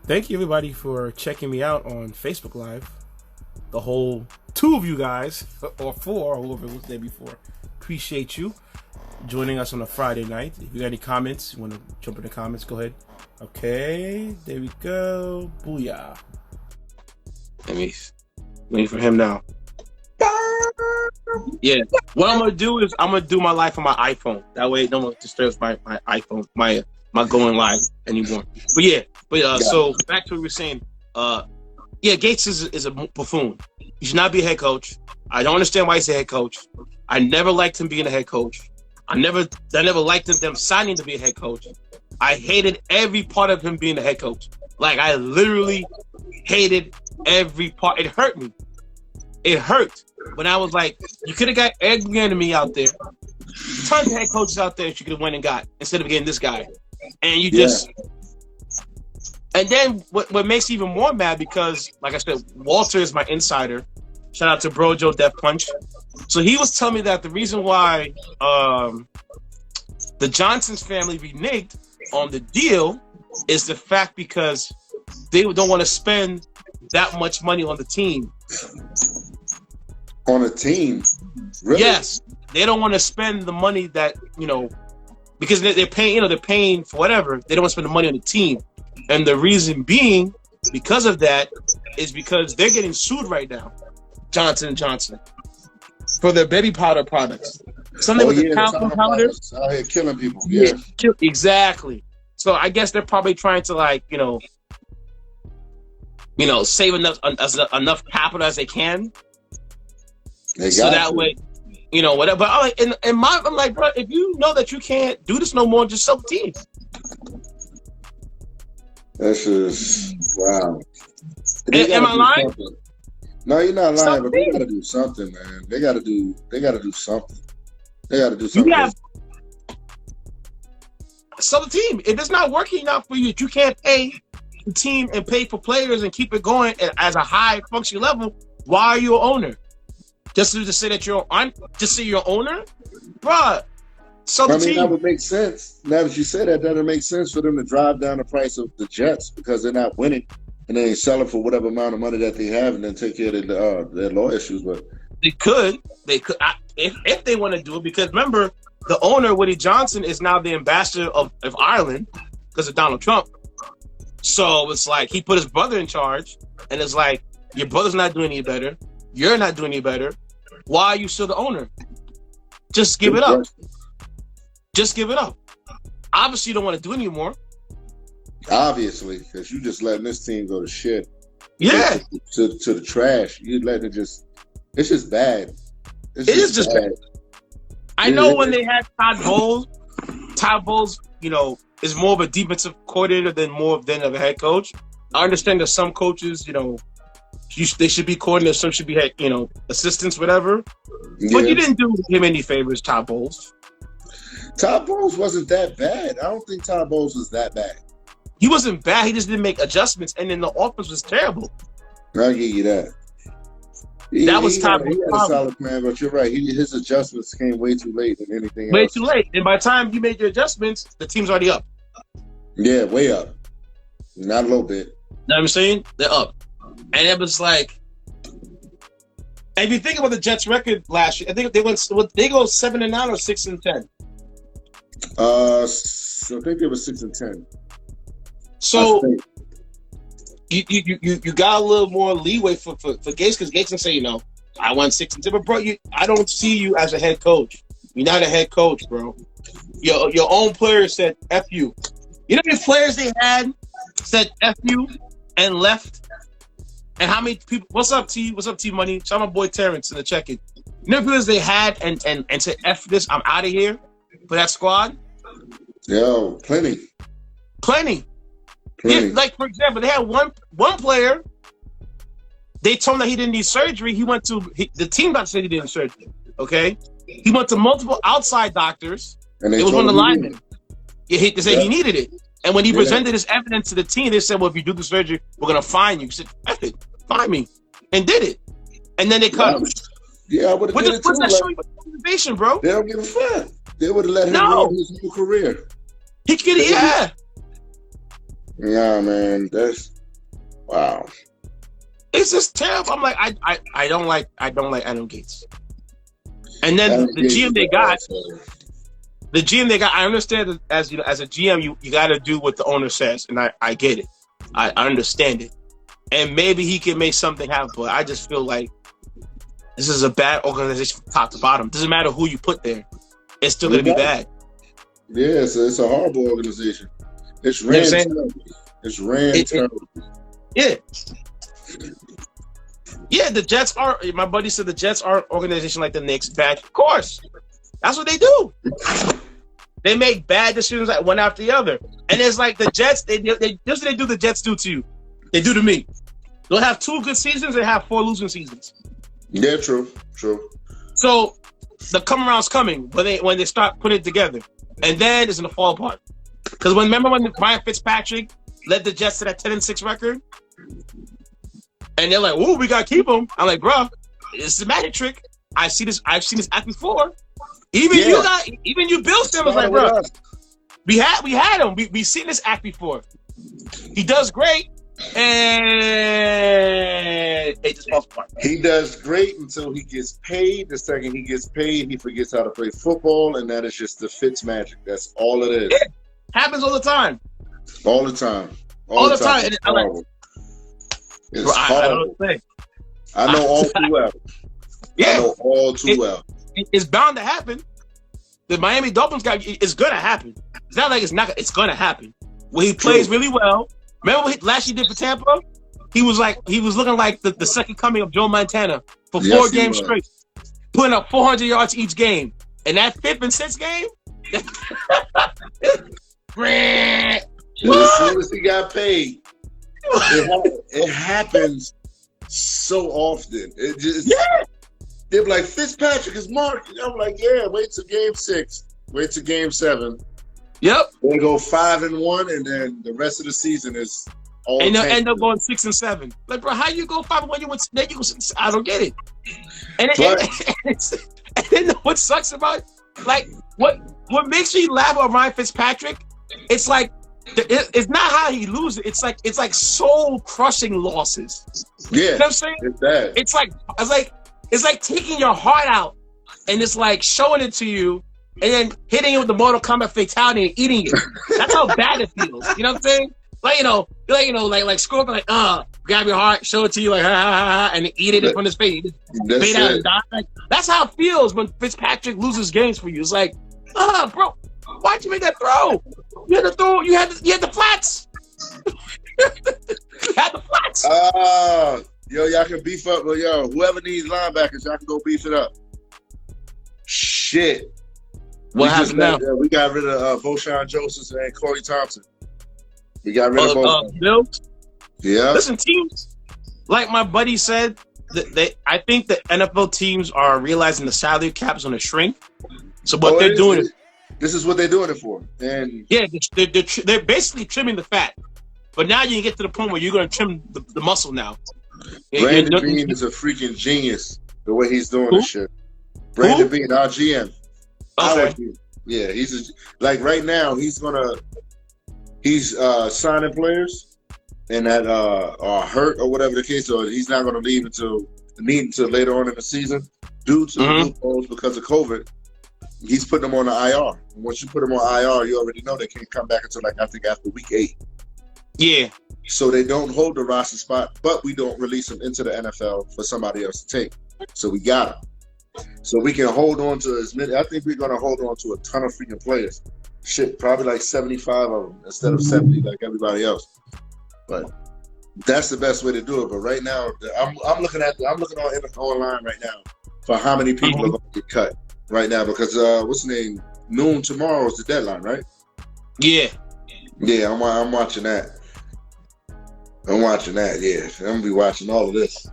Thank you, everybody, for checking me out on Facebook Live. The whole 2 of you guys, or 4, whoever was there before. Appreciate you joining us on a Friday night. If you got any comments, you want to jump in the comments, go ahead. Okay, there we go. Booyah. Let me wait for him now. Yeah, what I'm gonna do is I'm gonna do my live on my iPhone. That way, no one disturbs my iPhone, my going live anymore. So back to what we were saying. Gates is a buffoon. He should not be a head coach. I don't understand why he's a head coach. I never liked him being a head coach. I never liked them signing to be a head coach. I hated every part of him being a head coach. Like, I literally hated every part. It hurt me. It hurt. When I was like, you could have got Eric Bieniemy out there. Tons of head coaches out there that you could have went and got instead of getting this guy. And you just... And then what makes me even more mad, because, like I said, Walter is my insider. Shout out to Bro Joe Death Punch. So he was telling me that the reason why the Johnsons family reneged on the deal is the fact because they don't want to spend that much money on the team. On a team? Really? Yes. They don't want to spend the money that, because they're paying for whatever. They don't want to spend the money on the team. And the reason being, because of that, is because they're getting sued right now, Johnson & Johnson, for their baby powder products. Something with the talcum powder. Out here killing people. Yeah. Exactly. So I guess they're probably trying to, save enough capital as they can. Way, whatever. But I'm like, bro, if you know that you can't do this no more, just sell the team. That's just wow. Am I lying? Something. No, you're not lying, but they gotta do something, man. They gotta do something. Sell the team. If it's not working out for you, if you can't pay the team and pay for players and keep it going as a high functioning level, why are you an owner? Just to say that you're an owner? Bruh. That would make sense. Now that you say that, that'll make sense for them to drive down the price of the Jets because they're not winning and they ain't selling for whatever amount of money that they have and then take care of their law issues. But they could, if they want to do it, because remember, the owner, Woody Johnson, is now the ambassador of Ireland because of Donald Trump. So it's like he put his brother in charge, and it's like, your brother's not doing any better. You're not doing any better. Why are you still the owner? Just give it up. Just give it up. Obviously, you don't want to do it anymore. Obviously, because you just letting this team go to shit. Yeah. To the trash. You letting it just... It's just bad. It is just bad. I know when they had Todd Bowles, is more of a defensive coordinator than of a head coach. I understand that some coaches, they should be coordinators, some should be, assistants, whatever. Yeah. But you didn't do him any favors, Todd Bowles. Todd Bowles wasn't that bad. I don't think Todd Bowles was that bad. He wasn't bad. He just didn't make adjustments, and then the offense was terrible. I'll give you that. That was Todd Bowles' He had a solid plan, but you're right. His adjustments came way too late than anything else. Way too late. And by the time you made your adjustments, the team's already up. Yeah, way up. Not a little bit. You know what I'm saying? They're up. And it was like... And if you think about the Jets' record last year, I think they go 7-9 or 6-10. So I think they were 6-10. So you got a little more leeway for Gates, because Gates can say, I won 6-10, but bro, I don't see you as a head coach. You're not a head coach, bro. Your own players said F you. You know how many players they had said F you and left? And how many people? What's up, T? What's up, T Money? Shout out my boy Terrence in the check-in. You know how many players they had and said F this, I'm out of here for that squad? Yeah, plenty. Yeah, like, for example, they had one player. They told him that he didn't need surgery. He went to the team got to say he didn't need surgery. Okay, he went to multiple outside doctors. And it was one of the linemen. They said he needed it. And when he presented his evidence to the team, they said, "Well, if you do the surgery, we're gonna fine you." He said, "F it, fine me," and did it. And then they cut him. Yeah, I would have did it too. What's that showing motivation, bro? They don't give a fuck. They would have let him run his whole career. He could, yeah. Yeah, man, that's wow. It's just terrible. I'm like, I don't like Adam Gates. And then the GM they got. I understand that as a GM, you got to do what the owner says, and I get it. I understand it, and maybe he can make something happen. But I just feel like this is a bad organization from top to bottom. Doesn't matter who you put there, it's still going to be bad. Yeah, it's a horrible organization. It's ran terrible. It's ran terrible. Yeah. Yeah, the Jets are. My buddy said the Jets are an organization like the Knicks. Bad, of course. That's what they do. They make bad decisions like one after the other, and it's like the Jets. They do the Jets do to you. They do to me. They'll have 2 good seasons and have 4 losing seasons. Yeah, true. So the come around's coming when they start putting it together, and then it's gonna fall apart. Because remember when Ryan Fitzpatrick led the Jets to that 10-6 record? And they're like, "Ooh, we gotta keep him." I'm like, "Bro, it's a magic trick. I've seen this act before. Even you Bills fans was like, bro, we had him. We seen this act before. He does great, and they just falls apart. He does great until he gets paid. The second he gets paid, he forgets how to play football, and that is just the Fitz magic. That's all it is. Yeah. Happens all the time. All the time. And I'm like, it's bro, horrible. I know all too well. Yeah. I know all too well. It's bound to happen. The Miami Dolphins guy, it's gonna happen. It's not like it's not. It's gonna happen. When he plays really well. Remember what last year did for Tampa? He was looking like the second coming of Joe Montana for 4 games straight, putting up 400 yards each game. And that 5th and 6th game, as soon as he got paid, it happens so often. It just they're like, Fitzpatrick is marking. I'm like, yeah, wait till game 6, wait till game 7. Yep. They go 5-1, and then the rest of the season is all. And they'll end up going 6-7. Like, bro, how you go 5-1? You went. Then you go 6. I don't get it. And then what sucks about it, like what makes me laugh about Ryan Fitzpatrick? It's like it's not how he loses. It's like soul crushing losses. Yeah, you know what I'm saying? It's bad. It's like taking your heart out and it's like showing it to you and then hitting it with the Mortal Kombat fatality and eating it. That's how bad it feels. You know what I'm saying? Like like Scorpion, like grab your heart, show it to you, like ha ha ha, and eat it in front of his face. Fade out and die. Like, that's how it feels when Fitzpatrick loses games for you. It's like, bro, why'd you make that throw? You had to throw. You had the flats. You had the flats. Yo, y'all can beef up. Well, yo, whoever needs linebackers, y'all can go beef it up. Shit. What happened now? We got rid of Boshawn Joseph and Corey Thompson. We got rid of both. Bills? Yeah. Listen, teams, like my buddy said, I think the NFL teams are realizing the salary cap is going to shrink. So what they're doing is... This is what they're doing it for. And yeah, they're basically trimming the fat. But now you can get to the point where you're going to trim the muscle now. Brandon Bean is a freaking genius, the way he's doing this shit. Brandon Bean, our GM. Okay. Yeah, like right now, he's signing players and that are hurt or whatever the case, or he's not gonna leave until needing to later on in the season due to the loopholes because of COVID. He's putting them on the IR. And once you put them on IR, you already know they can't come back until I think after week 8. Yeah. So they don't hold the roster spot, but we don't release them into the NFL for somebody else to take. So we got them. So we can hold on to as many. I think we're going to hold on to a ton of freaking players. Shit, probably like 75 of them instead of 70 like everybody else. But that's the best way to do it. But right now, I'm looking online right now for how many people are going to get cut right now because what's the name? Noon tomorrow is the deadline, right? Yeah. Yeah, I'm watching that. Yeah. I'm gonna be watching all of this.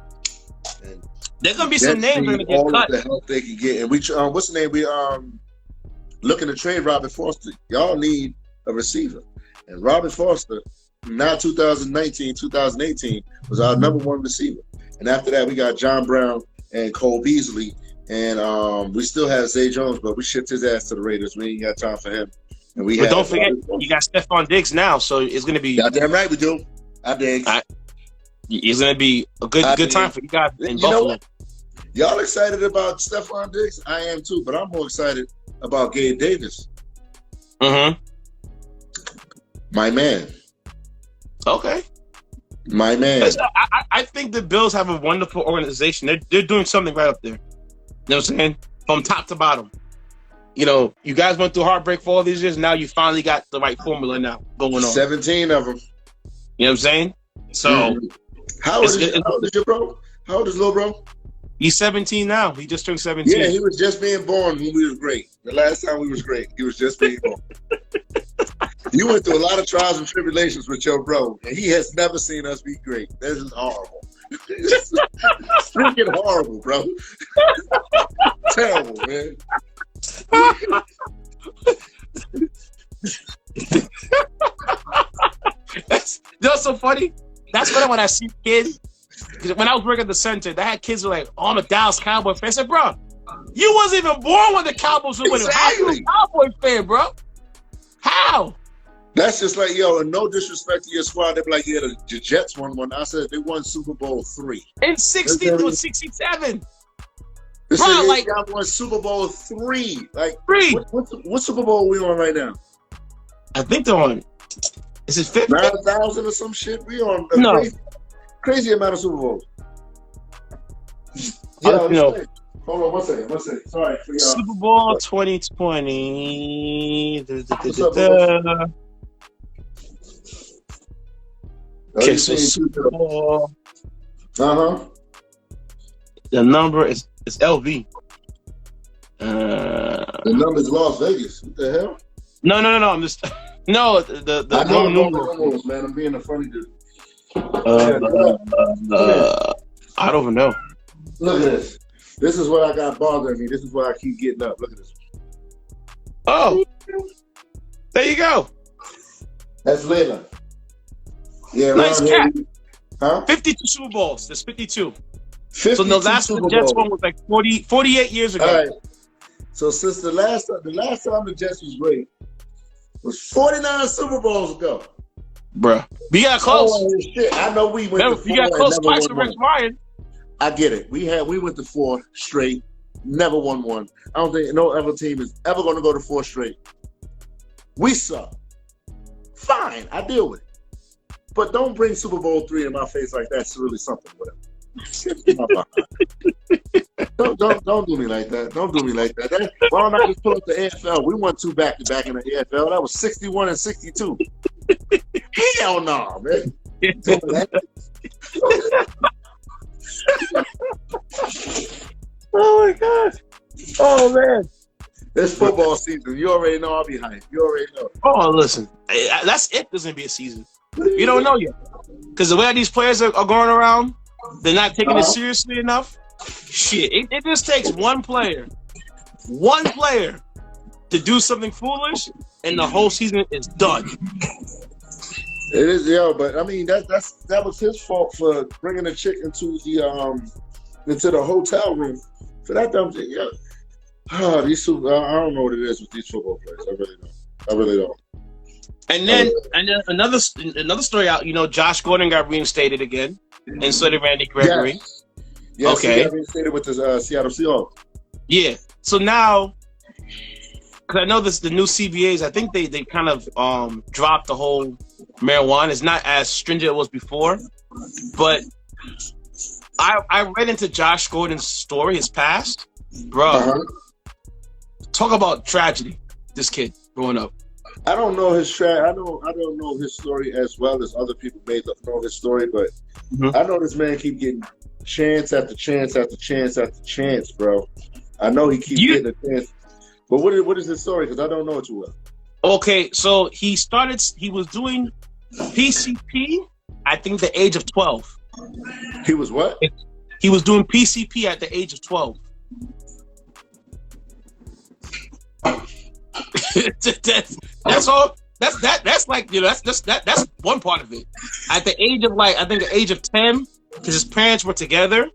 And there's gonna be some names gonna get all cut. Of the help they can get, and we what's the name? We looking to trade Robert Foster. Y'all need a receiver, and Robert Foster, not 2019, 2018 was our number 1 receiver, and after that we got John Brown and Cole Beasley, and we still have Zay Jones, but we shipped his ass to the Raiders. We ain't got time for him. And but don't forget, you got Steffon Diggs now, so it's gonna be. Goddamn right we do. It's gonna be a good time for you guys in Buffalo. Y'all excited about Steffon Diggs? I am too, but I'm more excited about Gabe Davis. My man. Okay. My man. I think the Bills have a wonderful organization. They're doing something right up there. You know what I'm saying? From top to bottom. You know, you guys went through heartbreak for all these years. Now you finally got the right formula now going on. 17 of them. You know what I'm saying? So, how old is your bro? How old is little bro? He's 17 now. He just turned 17. Yeah, he was just being born when we was great. The last time we was great, he was just being born. You went through a lot of trials and tribulations with your bro, and he has never seen us be great. This is horrible. It's freaking horrible, bro. Terrible, man. That's so funny. That's when I see kids. When I was working at the center, they had kids who were like, "Oh, I'm a Dallas Cowboy fan." I said, "Bro, you wasn't even born when the Cowboys were winning. How you a Cowboy fan, bro? How?" That's just like, yo, and no disrespect to your squad. They're like, yeah, the Jets won one. I said they won Super Bowl 3 in 67. They bro, said, like y'all won Super Bowl 3. Like 3. What Super Bowl are we on right now? I think they're on. Is it 50? 9,000 or some shit? We on a crazy amount of Super Bowls. Yeah, hold on one second. Sorry. Super Bowl 2020. Okay, so Super Bowl. The number is LV. The number is Las Vegas. What the hell? No. I'm just the numbers, man. I'm being a funny dude. I don't even know. Look at this. This is what I got bothering me. This is why I keep getting up. Look at this. Oh, there you go. That's Layla. Yeah, nice cat. Huh? 52 Super Bowls. There's 52. 52 so the last Jets one was like 48 years ago. All right. So since the last time the Jets was great was 49 Super Bowls ago. Bruh. We got close. Oh, shit. I know we went to 4. You got close twice with Rex Ryan. I get it. We went to 4 straight, never won one. I don't think no other team is ever going to go to 4 straight. We suck. Fine, I deal with it. But don't bring Super Bowl 3 in my face like that's really something. Whatever. don't do me like that. Don't do me like that. Why don't I just pull up the AFL? We won 2 back-to-back in the AFL. That was 61 and 62. Hell no, man. Oh my God. Oh man. It's football season. You already know I'll be hyped. You already know. Oh, listen. That's it. There's going to be a season. You don't know yet. Because the way these players are going around, they're not taking it seriously enough. Shit. It just takes one player to do something foolish, and the whole season is done. It is, but I mean that was his fault for bringing a chick into the hotel room for that dumb thing. Yeah. I don't know what it is with these football players. I really don't. And then another story out. Josh Gordon got reinstated again, and so did Randy Gregory. Yes, okay. he got reinstated with the Seattle Seahawks. Yeah. So now, because I know the new CBAs, I think they kind of dropped the whole marijuana. It's not as stringent as it was before, but I read into Josh Gordon's story, his past, bro. Uh-huh. Talk about tragedy. This kid growing up. I don't know his I don't know his story as well as other people may know his story, but I know this man keep getting chance after chance after chance after chance, bro. I know he keeps getting a chance. But what is his story? Because I don't know it too well. Okay, so he was doing PCP, I think the age of 12. He was what? He was doing PCP at the age of 12. That's all. That's like, you know, that's one part of it. At the age of I think the age of 10, because his parents were together,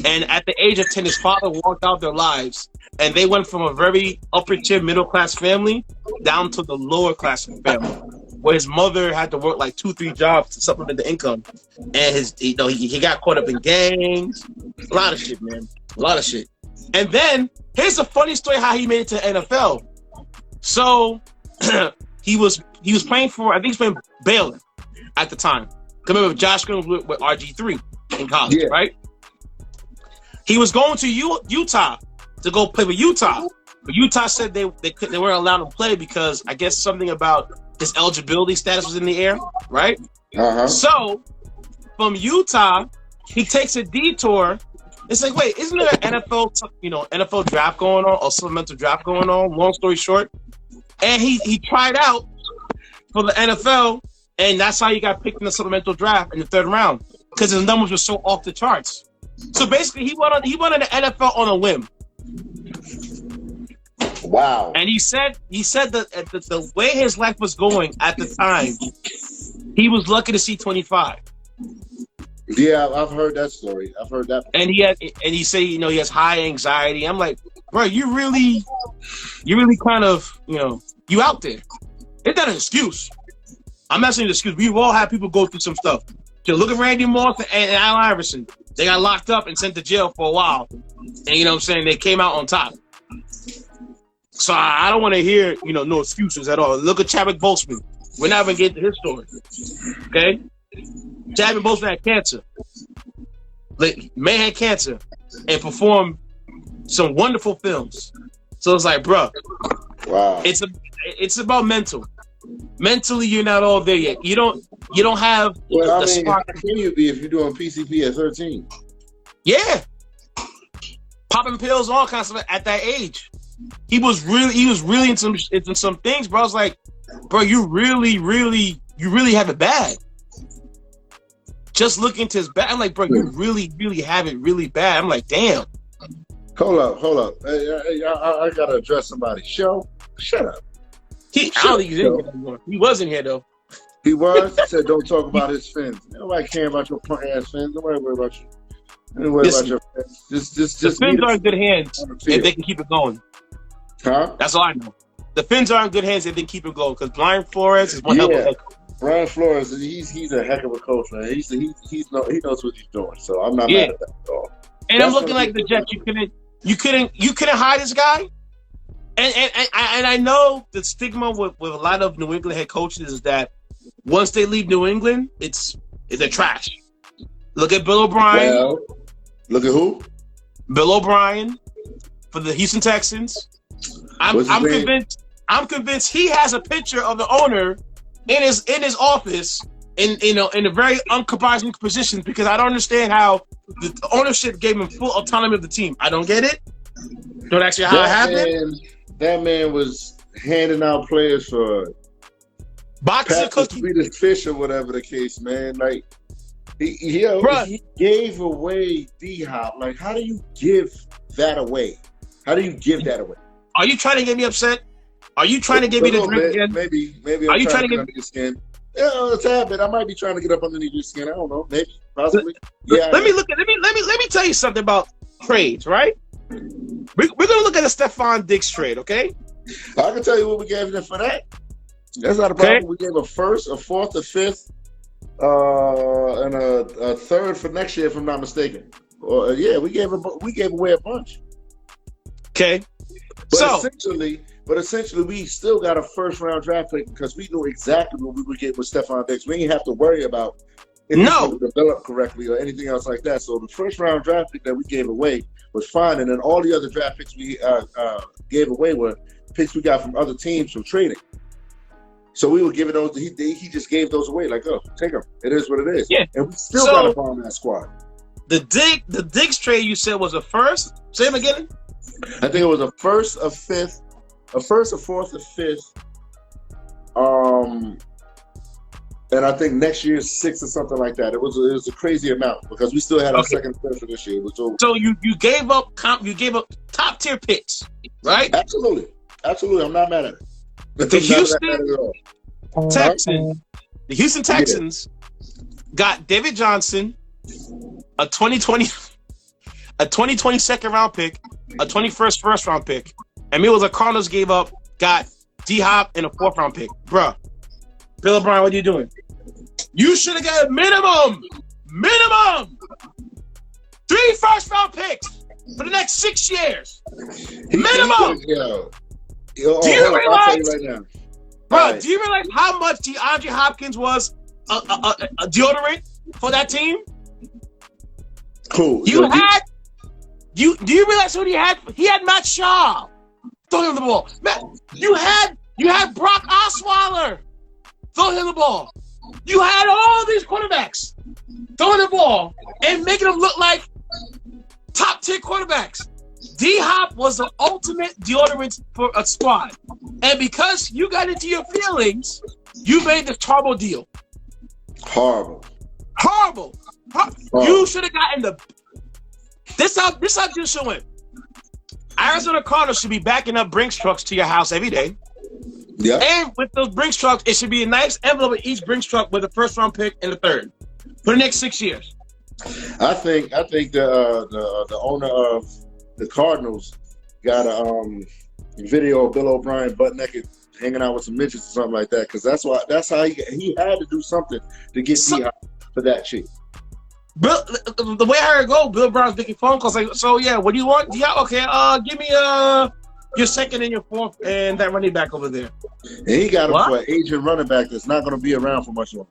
and at the age of 10, his father walked out their lives, and they went from a very upper tier middle class family down to the lower class family, where his mother had to work like 2-3 jobs to supplement the income, and he got caught up in gangs, a lot of shit, man, a lot of shit. And then here's a funny story how he made it to the NFL. So he was playing for, I think he was playing Baylor at the time. Remember, Josh Gordon was with RG3 in college, right? He was going to Utah to go play with Utah, but Utah said they weren't allowed to play because I guess something about his eligibility status was in the air, right? Uh-huh. So from Utah, he takes a detour. It's like, wait, isn't there an NFL draft going on or supplemental draft going on? Long story short, and he tried out for the NFL, and that's how he got picked in the supplemental draft in the 3rd round because his numbers were so off the charts. So basically, he went on the NFL on a whim. Wow. And he said that the way his life was going at the time, he was lucky to see 25. Yeah, I've heard that story. I've heard that. And he said, he has high anxiety. I'm like, bro, you really kind of, you out there. It's not an excuse. I'm not saying an excuse. We've all had people go through some stuff. Look at Randy Moss and Allen Iverson. They got locked up and sent to jail for a while. And you know what I'm saying? They came out on top. So I don't want to hear, no excuses at all. Look at Chadwick Boseman. We're not even getting to his story. Okay? Chadwick Boseman had cancer. Man had cancer and performed some wonderful films. So it's like, bro, wow. It's about mental. Mentally, you're not all there yet. You don't have the spark. How can you be if you're doing PCP at 13? Yeah, popping pills, all kinds of stuff at that age. He was really into some things, bro. I was like, bro, you really have it bad. Just look into his back. I'm like, bro, you really have it really bad. I'm like, damn. Hold up. I gotta address somebody. Shut up. I don't think he's in here anymore. He wasn't here though. He was. He said, "Don't talk about his fins. Nobody care about your punk ass fins. Nobody worry about you. Don't worry about your fins. Just the Fins are in good hands if they can keep it going. Huh? That's all I know. The Fins are in good hands if they can keep it going. Because Brian Flores is one hell of a head coach. Brian Flores, he's a heck of a coach, man. He knows what he's doing. So I'm not mad at that at all. And I'm looking like the Jets. You couldn't hide this guy. And I know the stigma with a lot of New England head coaches is that once they leave New England, they're trash. Look at Bill O'Brien. Well, look at who? Bill O'Brien for the Houston Texans. I'm convinced he has a picture of the owner in his office in a very uncompromising position because I don't understand how the ownership gave him full autonomy of the team. I don't get it. Don't ask me how it happened. That man was handing out players for boxing cookies, Swedish fish or whatever the case, man. Like he gave away D-Hop. Like, how do you give that away? How do you give that away? Are you trying to get me upset? Are you trying to get me to drink again? Maybe. Are you trying to get under your skin? Yeah, a tad bit. I might be trying to get up underneath your skin. I don't know. Maybe, possibly. Yeah. Let me tell you something about trades, right? We're gonna look at a Steffon Diggs trade, okay? I can tell you what we gave them for that. That's not a problem. Okay. We gave a first, a fourth, a fifth, and a third for next year, if I'm not mistaken. Yeah, we gave away a bunch. Okay. But essentially, we still got a first round draft pick because we knew exactly what we would get with Steffon Diggs. We didn't have to worry about if he's going to develop correctly or anything else like that. So the first round draft pick that we gave away was fine, and then all the other draft picks we gave away were picks we got from other teams from trading. So we were giving those. He just gave those away. Like, oh, take them. It is what it is. Yeah. And we still got to bomb that squad. The Diggs trade you said was a first. Say them again. I think it was a first, a fifth, a fourth, a fifth. And I think next year's 6 or something like that. It was a crazy amount because we still had our second third for this year. So you gave up top tier picks, right? Absolutely. I'm not mad at it. The Houston Texans got David Johnson, a 2020 second round pick, a 21st first round pick, and me was the Cardinals got D-Hop and a 4th round pick. Bruh, Bill O'Brien, what are you doing? You should have got a minimum 3 first round picks for the next 6 years. Minimum. Do you realize, bro? Do you realize how much DeAndre Hopkins was a deodorant for that team? Cool. Do you realize who he had? He had Matt Shaw throwing him the ball. You had Brock Osweiler throwing him the ball. You had all these quarterbacks throwing the ball and making them look like top tier quarterbacks. D-Hop was the ultimate deodorant for a squad. And because you got into your feelings, you made this horrible deal. Horrible. You should have gotten This how you should win. Arizona Cardinals should be backing up Brinks trucks to your house every day. Yeah. And with those Brinks trucks, it should be a nice envelope with each Brinks truck with a first round pick and a 3rd for the next 6 years. I think the owner of the Cardinals got a video of Bill O'Brien butt naked hanging out with some midgets or something like that, because that's how he had to do something to get D-Hop for that cheap. Bill, the way I heard it go, Bill O'Brien's making phone calls like, so yeah, what do you want? Yeah, okay, give me your 2nd and your 4th and that running back over there. And he got him for an aging running back that's not going to be around for much longer.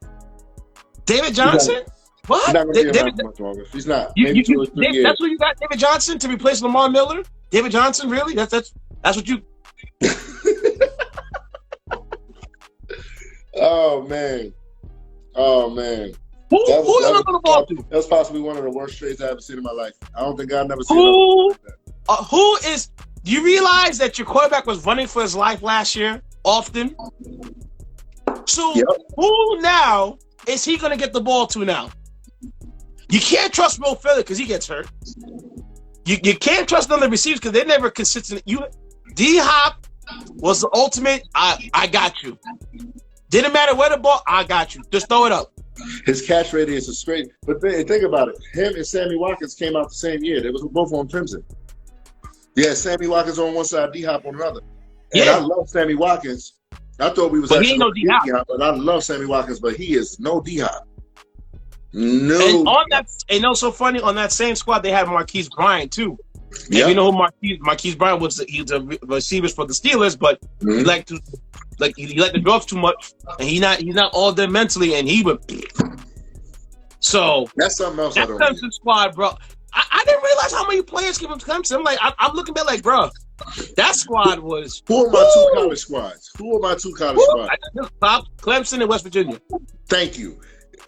David Johnson? What? He's not going to be around for much longer. He's not. Maybe 2 or 3 years. That's what you got, David Johnson, to replace Lamar Miller? David Johnson, really? That's what you... Oh, man. Who you looking the ball to? That's possibly one of the worst trades I've ever seen in my life. I don't think I've never seen it like that. Do you realize that your quarterback was running for his life last year often? So who now is he going to get the ball to now? You can't trust Will Fuller because he gets hurt. You can't trust none of the receivers because they're never consistent. D-Hop was the ultimate, I got you. Didn't matter where the ball, I got you. Just throw it up. His catch radius is straight. But think about it. Him and Sammy Watkins came out the same year. They was both on Clemson. Yeah, Sammy Watkins on one side, D-Hop on another. And I love Sammy Watkins. I thought we was but he ain't no D-Hop. But I love Sammy Watkins, but he is no D-Hop. No. And also funny, on that same squad, they had Marquise Bryant, too. Yeah. And you know who Marquise Bryant was? He's a receiver for the Steelers, but he liked the drugs too much, and he's not all there mentally, and he would. So that's something else. That Clemson squad, bro. I didn't realize how many players came from Clemson. I'm looking at it like, bro, that squad was. Who are my 2 college squads? Clemson and West Virginia. Thank you.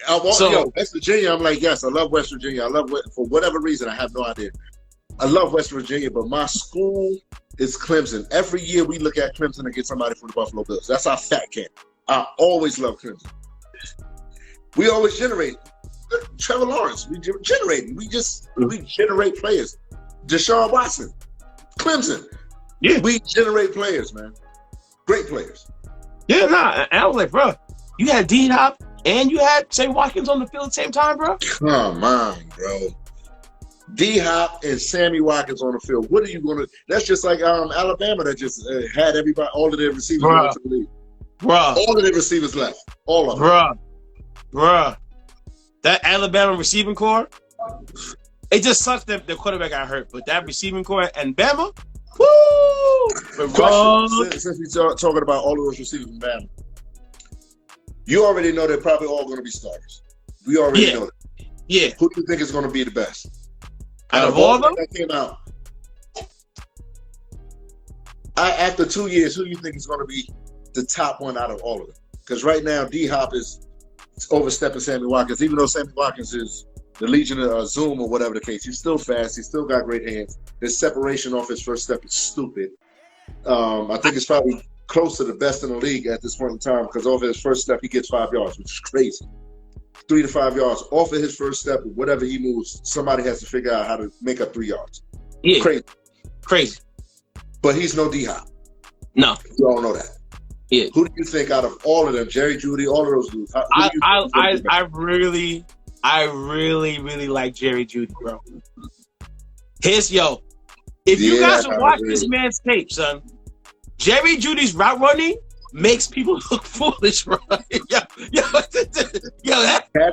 West Virginia. I'm like, yes, I love West Virginia. I love for whatever reason. I have no idea. I love West Virginia, but my school is Clemson. Every year we look at Clemson and get somebody from the Buffalo Bills. That's our fat cat. I always love Clemson. We always generate. Trevor Lawrence, we generate. We generate players. Deshaun Watson, Clemson. Yeah. We generate players, man. Great players. Yeah, and I was like, bro, you had D-Hop and you had Sammy Watkins on the field at the same time, bro? Come on, bro. D-Hop and Sammy Watkins on the field. What are you going to... That's just like Alabama that just had everybody, all of their receivers left to the league. All of their receivers left. All of them. Bruh. That Alabama receiving core, It just sucks that the quarterback got hurt, but that receiving core and Bama, woo! Since we're talking about all of those receivers from Bama, you already know they're probably all going to be starters. We already know that. Yeah. Who do you think is going to be the best? Out of all of them? That came out. After 2 years, who do you think is going to be the top one out of all of them? Because right now, D-Hop is overstepping Sammy Watkins, even though Sammy Watkins is the Legion of Zoom or whatever the case. He's still fast. He's still got great hands. His separation off his first step is stupid. I think it's probably close to the best in the league at this point in time because off of his first step, he gets 5 yards, which is crazy. 3 to 5 yards off of his first step, whatever he moves, somebody has to figure out how to make up 3 yards. Yeah. Crazy. But he's no D-Hop. No. You all know that. Yeah. Who do you think out of all of them, Jerry Jeudy, all of those dudes? I really like Jerry Jeudy, bro. If you guys would watch this man's tape, son, Jerry Jeudy's route running makes people look foolish, bro. Have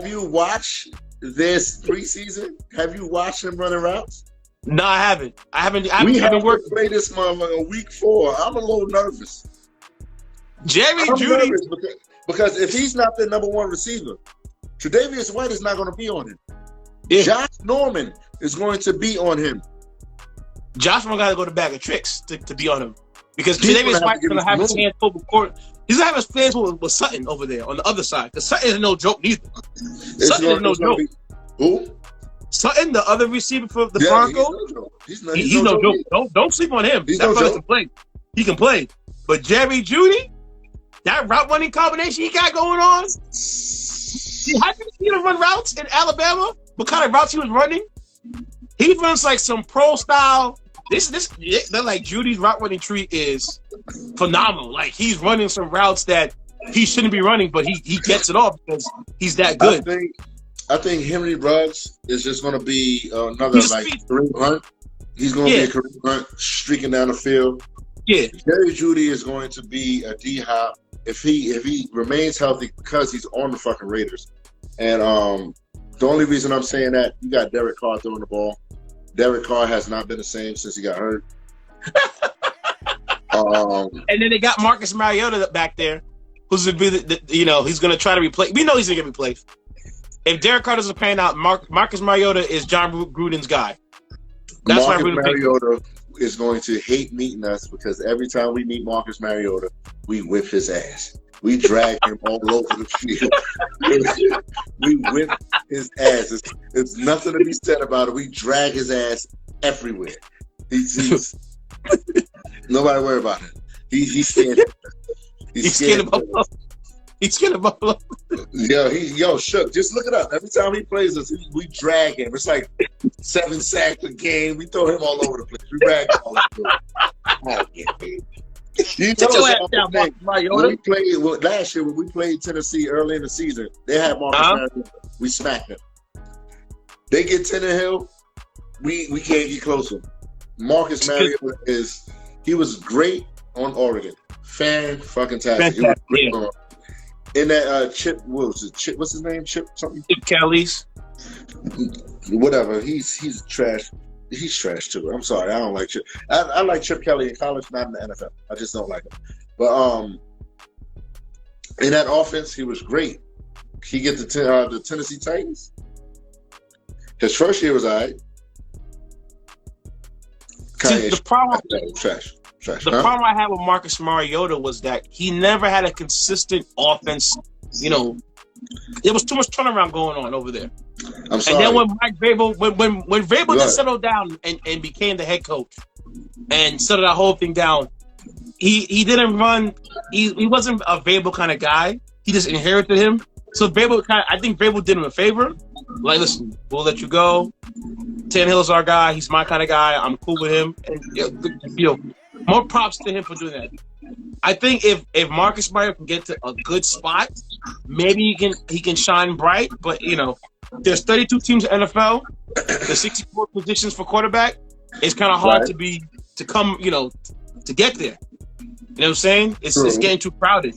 you watched this preseason? Have you watched him running routes? No, I haven't. We have to play this motherfucker week 4. I'm a little nervous. Jerry Jeudy, because if he's not the number 1 receiver, Tre'Davious White is not going to be on him. Yeah. Josh Norman is going to be on him. Josh Norman got to go to bag of tricks to be on him because Tre'Davious White is going to have his hands full with court. He's going to have his hands full with Sutton over there on the other side because Sutton is no joke neither. Sutton is no joke. Who? Sutton, the other receiver for the Broncos. He's no joke. Don't sleep on him. That brother can play. He can play. But Jerry Jeudy, that route running combination he got going on. Have you seen him run routes in Alabama? What kind of routes he was running? He runs like some pro style. Like Judy's route running tree is phenomenal. Like he's running some routes that he shouldn't be running, but he gets it off because he's that good. I think Henry Ruggs is just going to be another Kareem Hunt. He's going to be a Kareem Hunt streaking down the field. Yeah, Jerry Jeudy is going to be a D-Hop if he remains healthy because he's on the fucking Raiders. And the only reason I'm saying that, you got Derrick Carr throwing the ball. Derrick Carr has not been the same since he got hurt. And then they got Marcus Mariota back there, who's going to be he's going to try to replace. We know he's going to get replaced. If Derek Carr doesn't pan out, Marcus Mariota is John Gruden's guy. That's why Mariota is going to hate meeting us because every time we meet Marcus Mariota, we whip his ass. We drag him all over the field. We whip his ass. It's nothing to be said about it. We drag his ass everywhere. He's nobody worry about it. He's scared. He's scared of Buffalo. He's scared of Buffalo. Shook. Just look it up. Every time he plays us, we drag him. It's like 7 sacks a game. We throw him all over the place. We drag him all over the place. You Sit your ass down, Mariota. Last year when we played Tennessee early in the season, they had Marcus Mariota. We smacked them. They get Tannehill, we can't get close to him. Marcus Mariota he was great on Oregon. Fan-fucking-tastic. He was great on in that Chip, what's his name? Chip something? Chip Kelly's. Whatever. He's trash. He's trash too. I'm sorry. I don't like Chip. I like Chip Kelly in college, not in the NFL. I just don't like him. But in that offense, he was great. He get the Tennessee Titans. His first year was all right. The problem I had with Marcus Mariota was that he never had a consistent offense. There was too much turnaround going on over there. I'm sorry. And then when Mike Vrabel, when Vrabel just settled down and became the head coach and settled that whole thing down, he didn't run. He wasn't a Vrabel kind of guy. He just inherited him. So I think Vrabel did him a favor. Like, listen, we'll let you go. Tannehill's our guy. He's my kind of guy. I'm cool with him. And more props to him for doing that. I think if Marcus Mariota can get to a good spot, maybe he can shine bright. But there's 32 teams in the NFL. There's 64 positions for quarterback. It's kind of hard to get there. You know what I'm saying? It's getting too crowded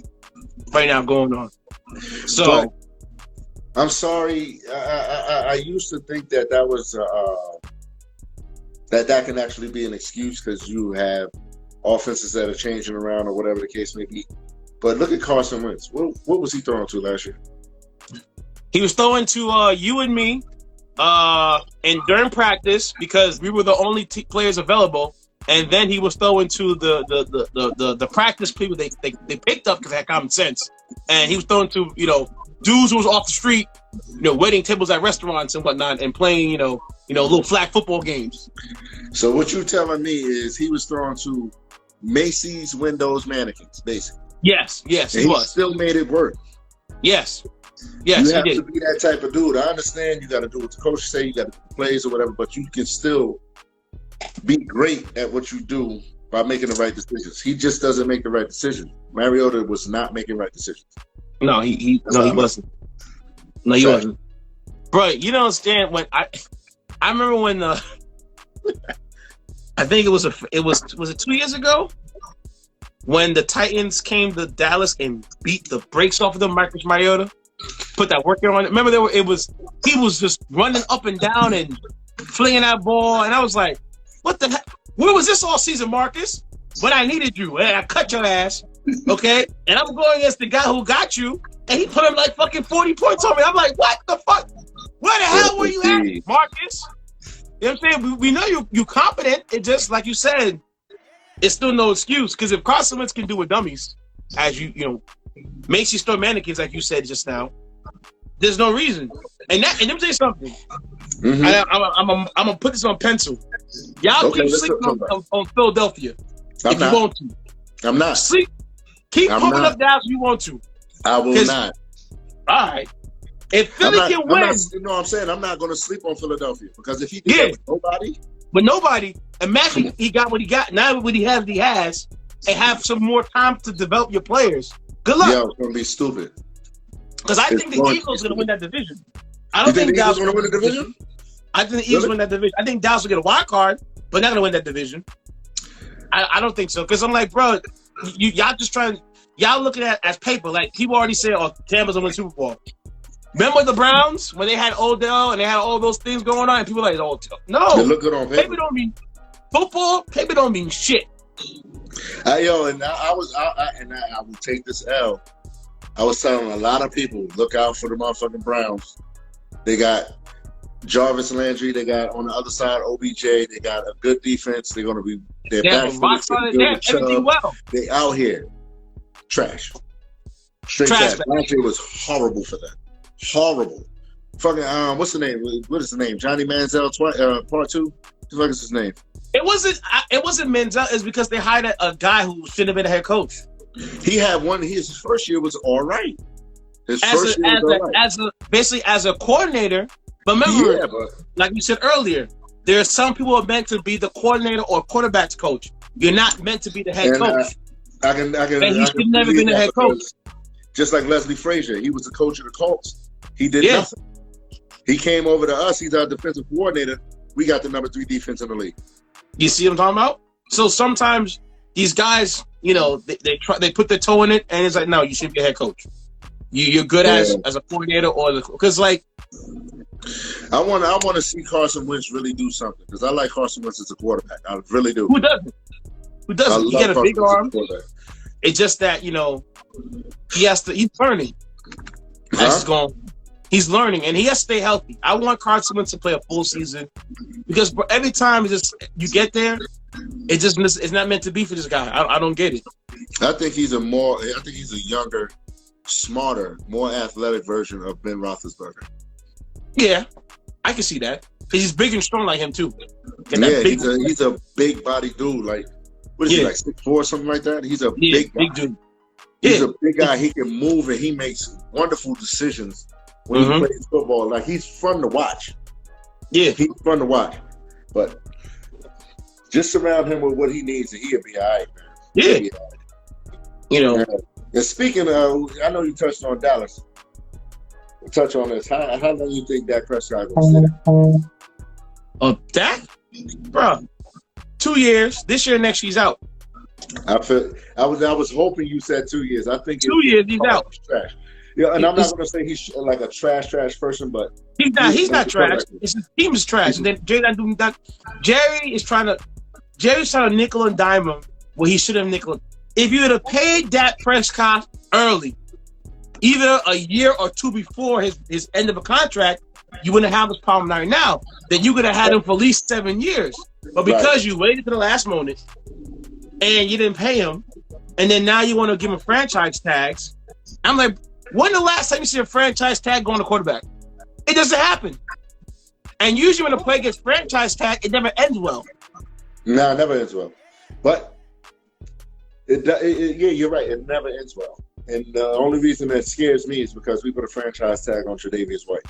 right now going on. So I'm sorry. I used to think that was that can actually be an excuse because you have offenses that are changing around or whatever the case may be. But look at Carson Wentz. What was he throwing to last year? He was throwing to you and me, and during practice because we were the only players available. And then he was throwing to the practice people they picked up because they had common sense. And he was throwing to dudes who was off the street, waiting tables at restaurants and whatnot, and playing little flag football games. So what you're telling me is he was throwing to Macy's windows mannequins, basically. Yes, and he was. Still made it work. Yes, you have he did. to be that type of dude. I understand you got to do what the coach say, you got to do the plays or whatever, but you can still be great at what you do by making the right decisions. He just doesn't make the right decision. Mariota was not making right decisions. No, he wasn't. No, he wasn't. Bro, you don't understand when I remember when I think it was 2 years ago when the Titans came to Dallas and beat the brakes off of them. Marcus Mariota put that work on it. Remember he was just running up and down and flinging that ball, and I was like, what the heck? Where was this all season, Marcus? When I needed you, and I cut your ass, okay? And I'm going against the guy who got you, and he put him like fucking 40 points on me. I'm like, what the fuck? Where the hell were you at, Marcus? You know what I'm saying? We know you competent. It just, like you said, it's still no excuse. Because if Carson Wentz can do with dummies, as makes you store mannequins, like you said just now, there's no reason. And let me tell you something. Mm-hmm. I'm gonna put this on pencil. Y'all keep sleeping on Philadelphia if you want to. I'm not. Keep pumping up Dallas if you want to. I will not. All right. If Philly can win, you know what I'm saying? I'm not going to sleep on Philadelphia because if he did that with nobody, imagine he got what he got. Now what he has, and have some more time to develop your players. Good luck. Yeah, it's going to be stupid. Because I think the Eagles are going to win that division. I don't think Dallas is going to win the division. I think the Eagles win that division. I think Dallas will get a wild card, but not going to win that division. I don't think so. Because I'm like, bro, y'all just trying. Y'all looking at as paper. Like people already said, "Oh, Tampa's gonna win the Super Bowl." Remember the Browns when they had Odell and they had all those things going on, and people were like, "Oh, no." They look good on paper. Paper don't mean football. Paper don't mean shit. I will take this L. I was telling a lot of people, look out for the motherfucking Browns. They got Jarvis Landry. They got on the other side OBJ. They got a good defense. They're gonna be. They're back. Everything well. They out here. Trash. Straight trash. Last year was horrible for them. Horrible. Fucking what's the name? What is the name? Johnny Manziel Part 2? What the fuck is his name? It wasn't Manziel. It's because they hired a guy who shouldn't have been a head coach. He had one. His first year was all right. Basically as a coordinator. But remember, like you said earlier, there are some people who are meant to be the coordinator or quarterback's coach. You're not meant to be the head coach. And he should never been a head coach. Just like Leslie Frazier, he was the coach of the Colts. He did nothing. He came over to us. He's our defensive coordinator. We got the number 3 defense in the league. You see what I'm talking about? So sometimes these guys, they put their toe in it, and it's like, no, you shouldn't be a head coach. You're good as a coordinator because like. I want to see Carson Wentz really do something because I like Carson Wentz as a quarterback. I really do. Who doesn't? He got a big arm. It's just that he's learning. He's learning, and he has to stay healthy. I want Carson Wentz to play a full season because every time you get there, it's not meant to be for this guy. I don't get it. I think he's a younger, smarter, more athletic version of Ben Roethlisberger. Yeah, I can see that because he's big and strong like him too. He's a big body dude. Like what is he like 6'4" something like that? He's a big dude. He's a big guy. He can move and he makes wonderful decisions when he plays football. Like he's fun to watch. Yeah, he's fun to watch. But just surround him with what he needs, and he'll be all right, man. Yeah, And speaking of, I know you touched on Dallas. We'll touch on this. How long do you think Dak Prescott going to stay? Oh, Dak? Bro, 2 years. This year, next year, he's out. I was hoping you said 2 years. I think 2 years, he's out. Trash. Yeah, and I'm not going to say he's like a trash person, but he's not trash. It's his team is trash. And then Jerry's trying to nickel and dime him where he should have nickel. If you would have paid Dak Prescott early, either a year or two before his end of a contract, you wouldn't have this problem right now. Then you could have had him for at least 7 years. But because you waited to the last moment and you didn't pay him, and then now you want to give him franchise tags, I'm like, when the last time you see a franchise tag go on a quarterback? It doesn't happen. And usually when a player gets franchise tag, it never ends well. No, it never ends well. But yeah, you're right. It never ends well. And the only reason that scares me is because we put a franchise tag on Tre'Davious White.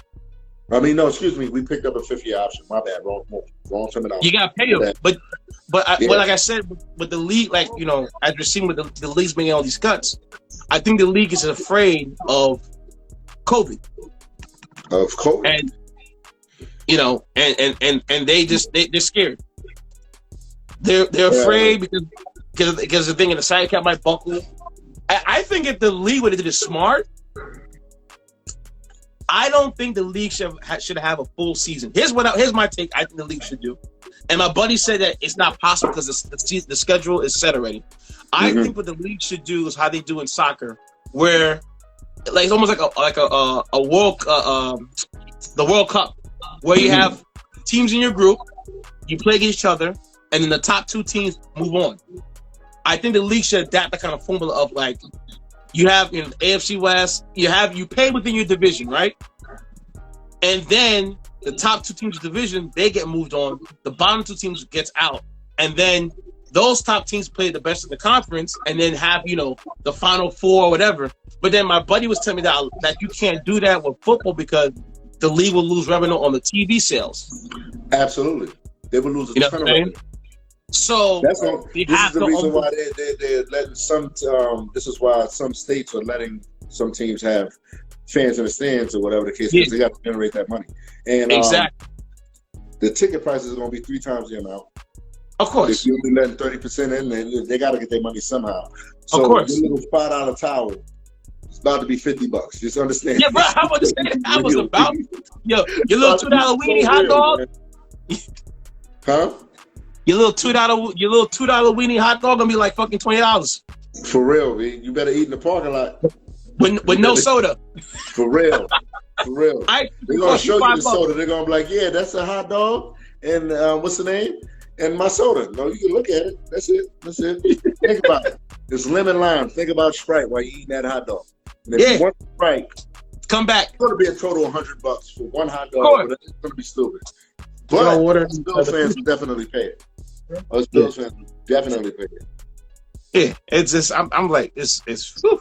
I mean, no, excuse me. We picked up a 5-year option. My bad. Wrong terminology. You got to pay him. But like I said, with the league, like, you know, as you're seeing with the league's making all these cuts, I think the league is afraid of COVID. Of COVID. And, you know, and they're scared. They're afraid because the thing in the side cap might buckle. I think if the league would have did it smart, I don't think the league should have a full season. Here's my take. I think the league should do, and my buddy said that it's not possible because the schedule is set already. I think what the league should do is how they do in soccer, where like it's almost like a world the World Cup, where you have teams in your group, you play against each other, and then the top 2 teams move on. I think the league should adapt that kind of formula of like you have the AFC West, you pay within your division, right? And then the top 2 teams of the division, they get moved on. The bottom 2 teams gets out. And then those top teams play the best of the conference and then have, the Final Four or whatever. But then my buddy was telling me that you can't do that with football because the league will lose revenue on the TV sales. Absolutely. They will lose a ton of revenue. So this is the reason why they're letting some. This is why some states are letting some teams have fans in the stands or whatever the case, because they got to generate that money. And exactly, the ticket prices are going to be 3 times the amount. Of course, if you're only letting 30% in, then they got to get their money somehow. So of course, the little $5 towel, it's about to be $50. Just understand. Yeah, bro, I understand. I was about your little $2 weenie hot dog. Huh? Your little $2 weenie hot dog gonna be like fucking $20. For real, man. You better eat in the parking lot. With no soda. For real. They're gonna show you the soda. They're gonna be like, yeah, that's a hot dog. And what's the name? And my soda. No, you can look at it. That's it. Think about it. It's lemon lime. Think about Sprite while you're eating that hot dog. And if you want Sprite, come back. It's gonna be a total of $100 for one hot dog. But it's gonna be stupid. But Bills fans will definitely pay it. Us Bills fans will definitely pay it. Yeah, it's just I'm like it's. Whew.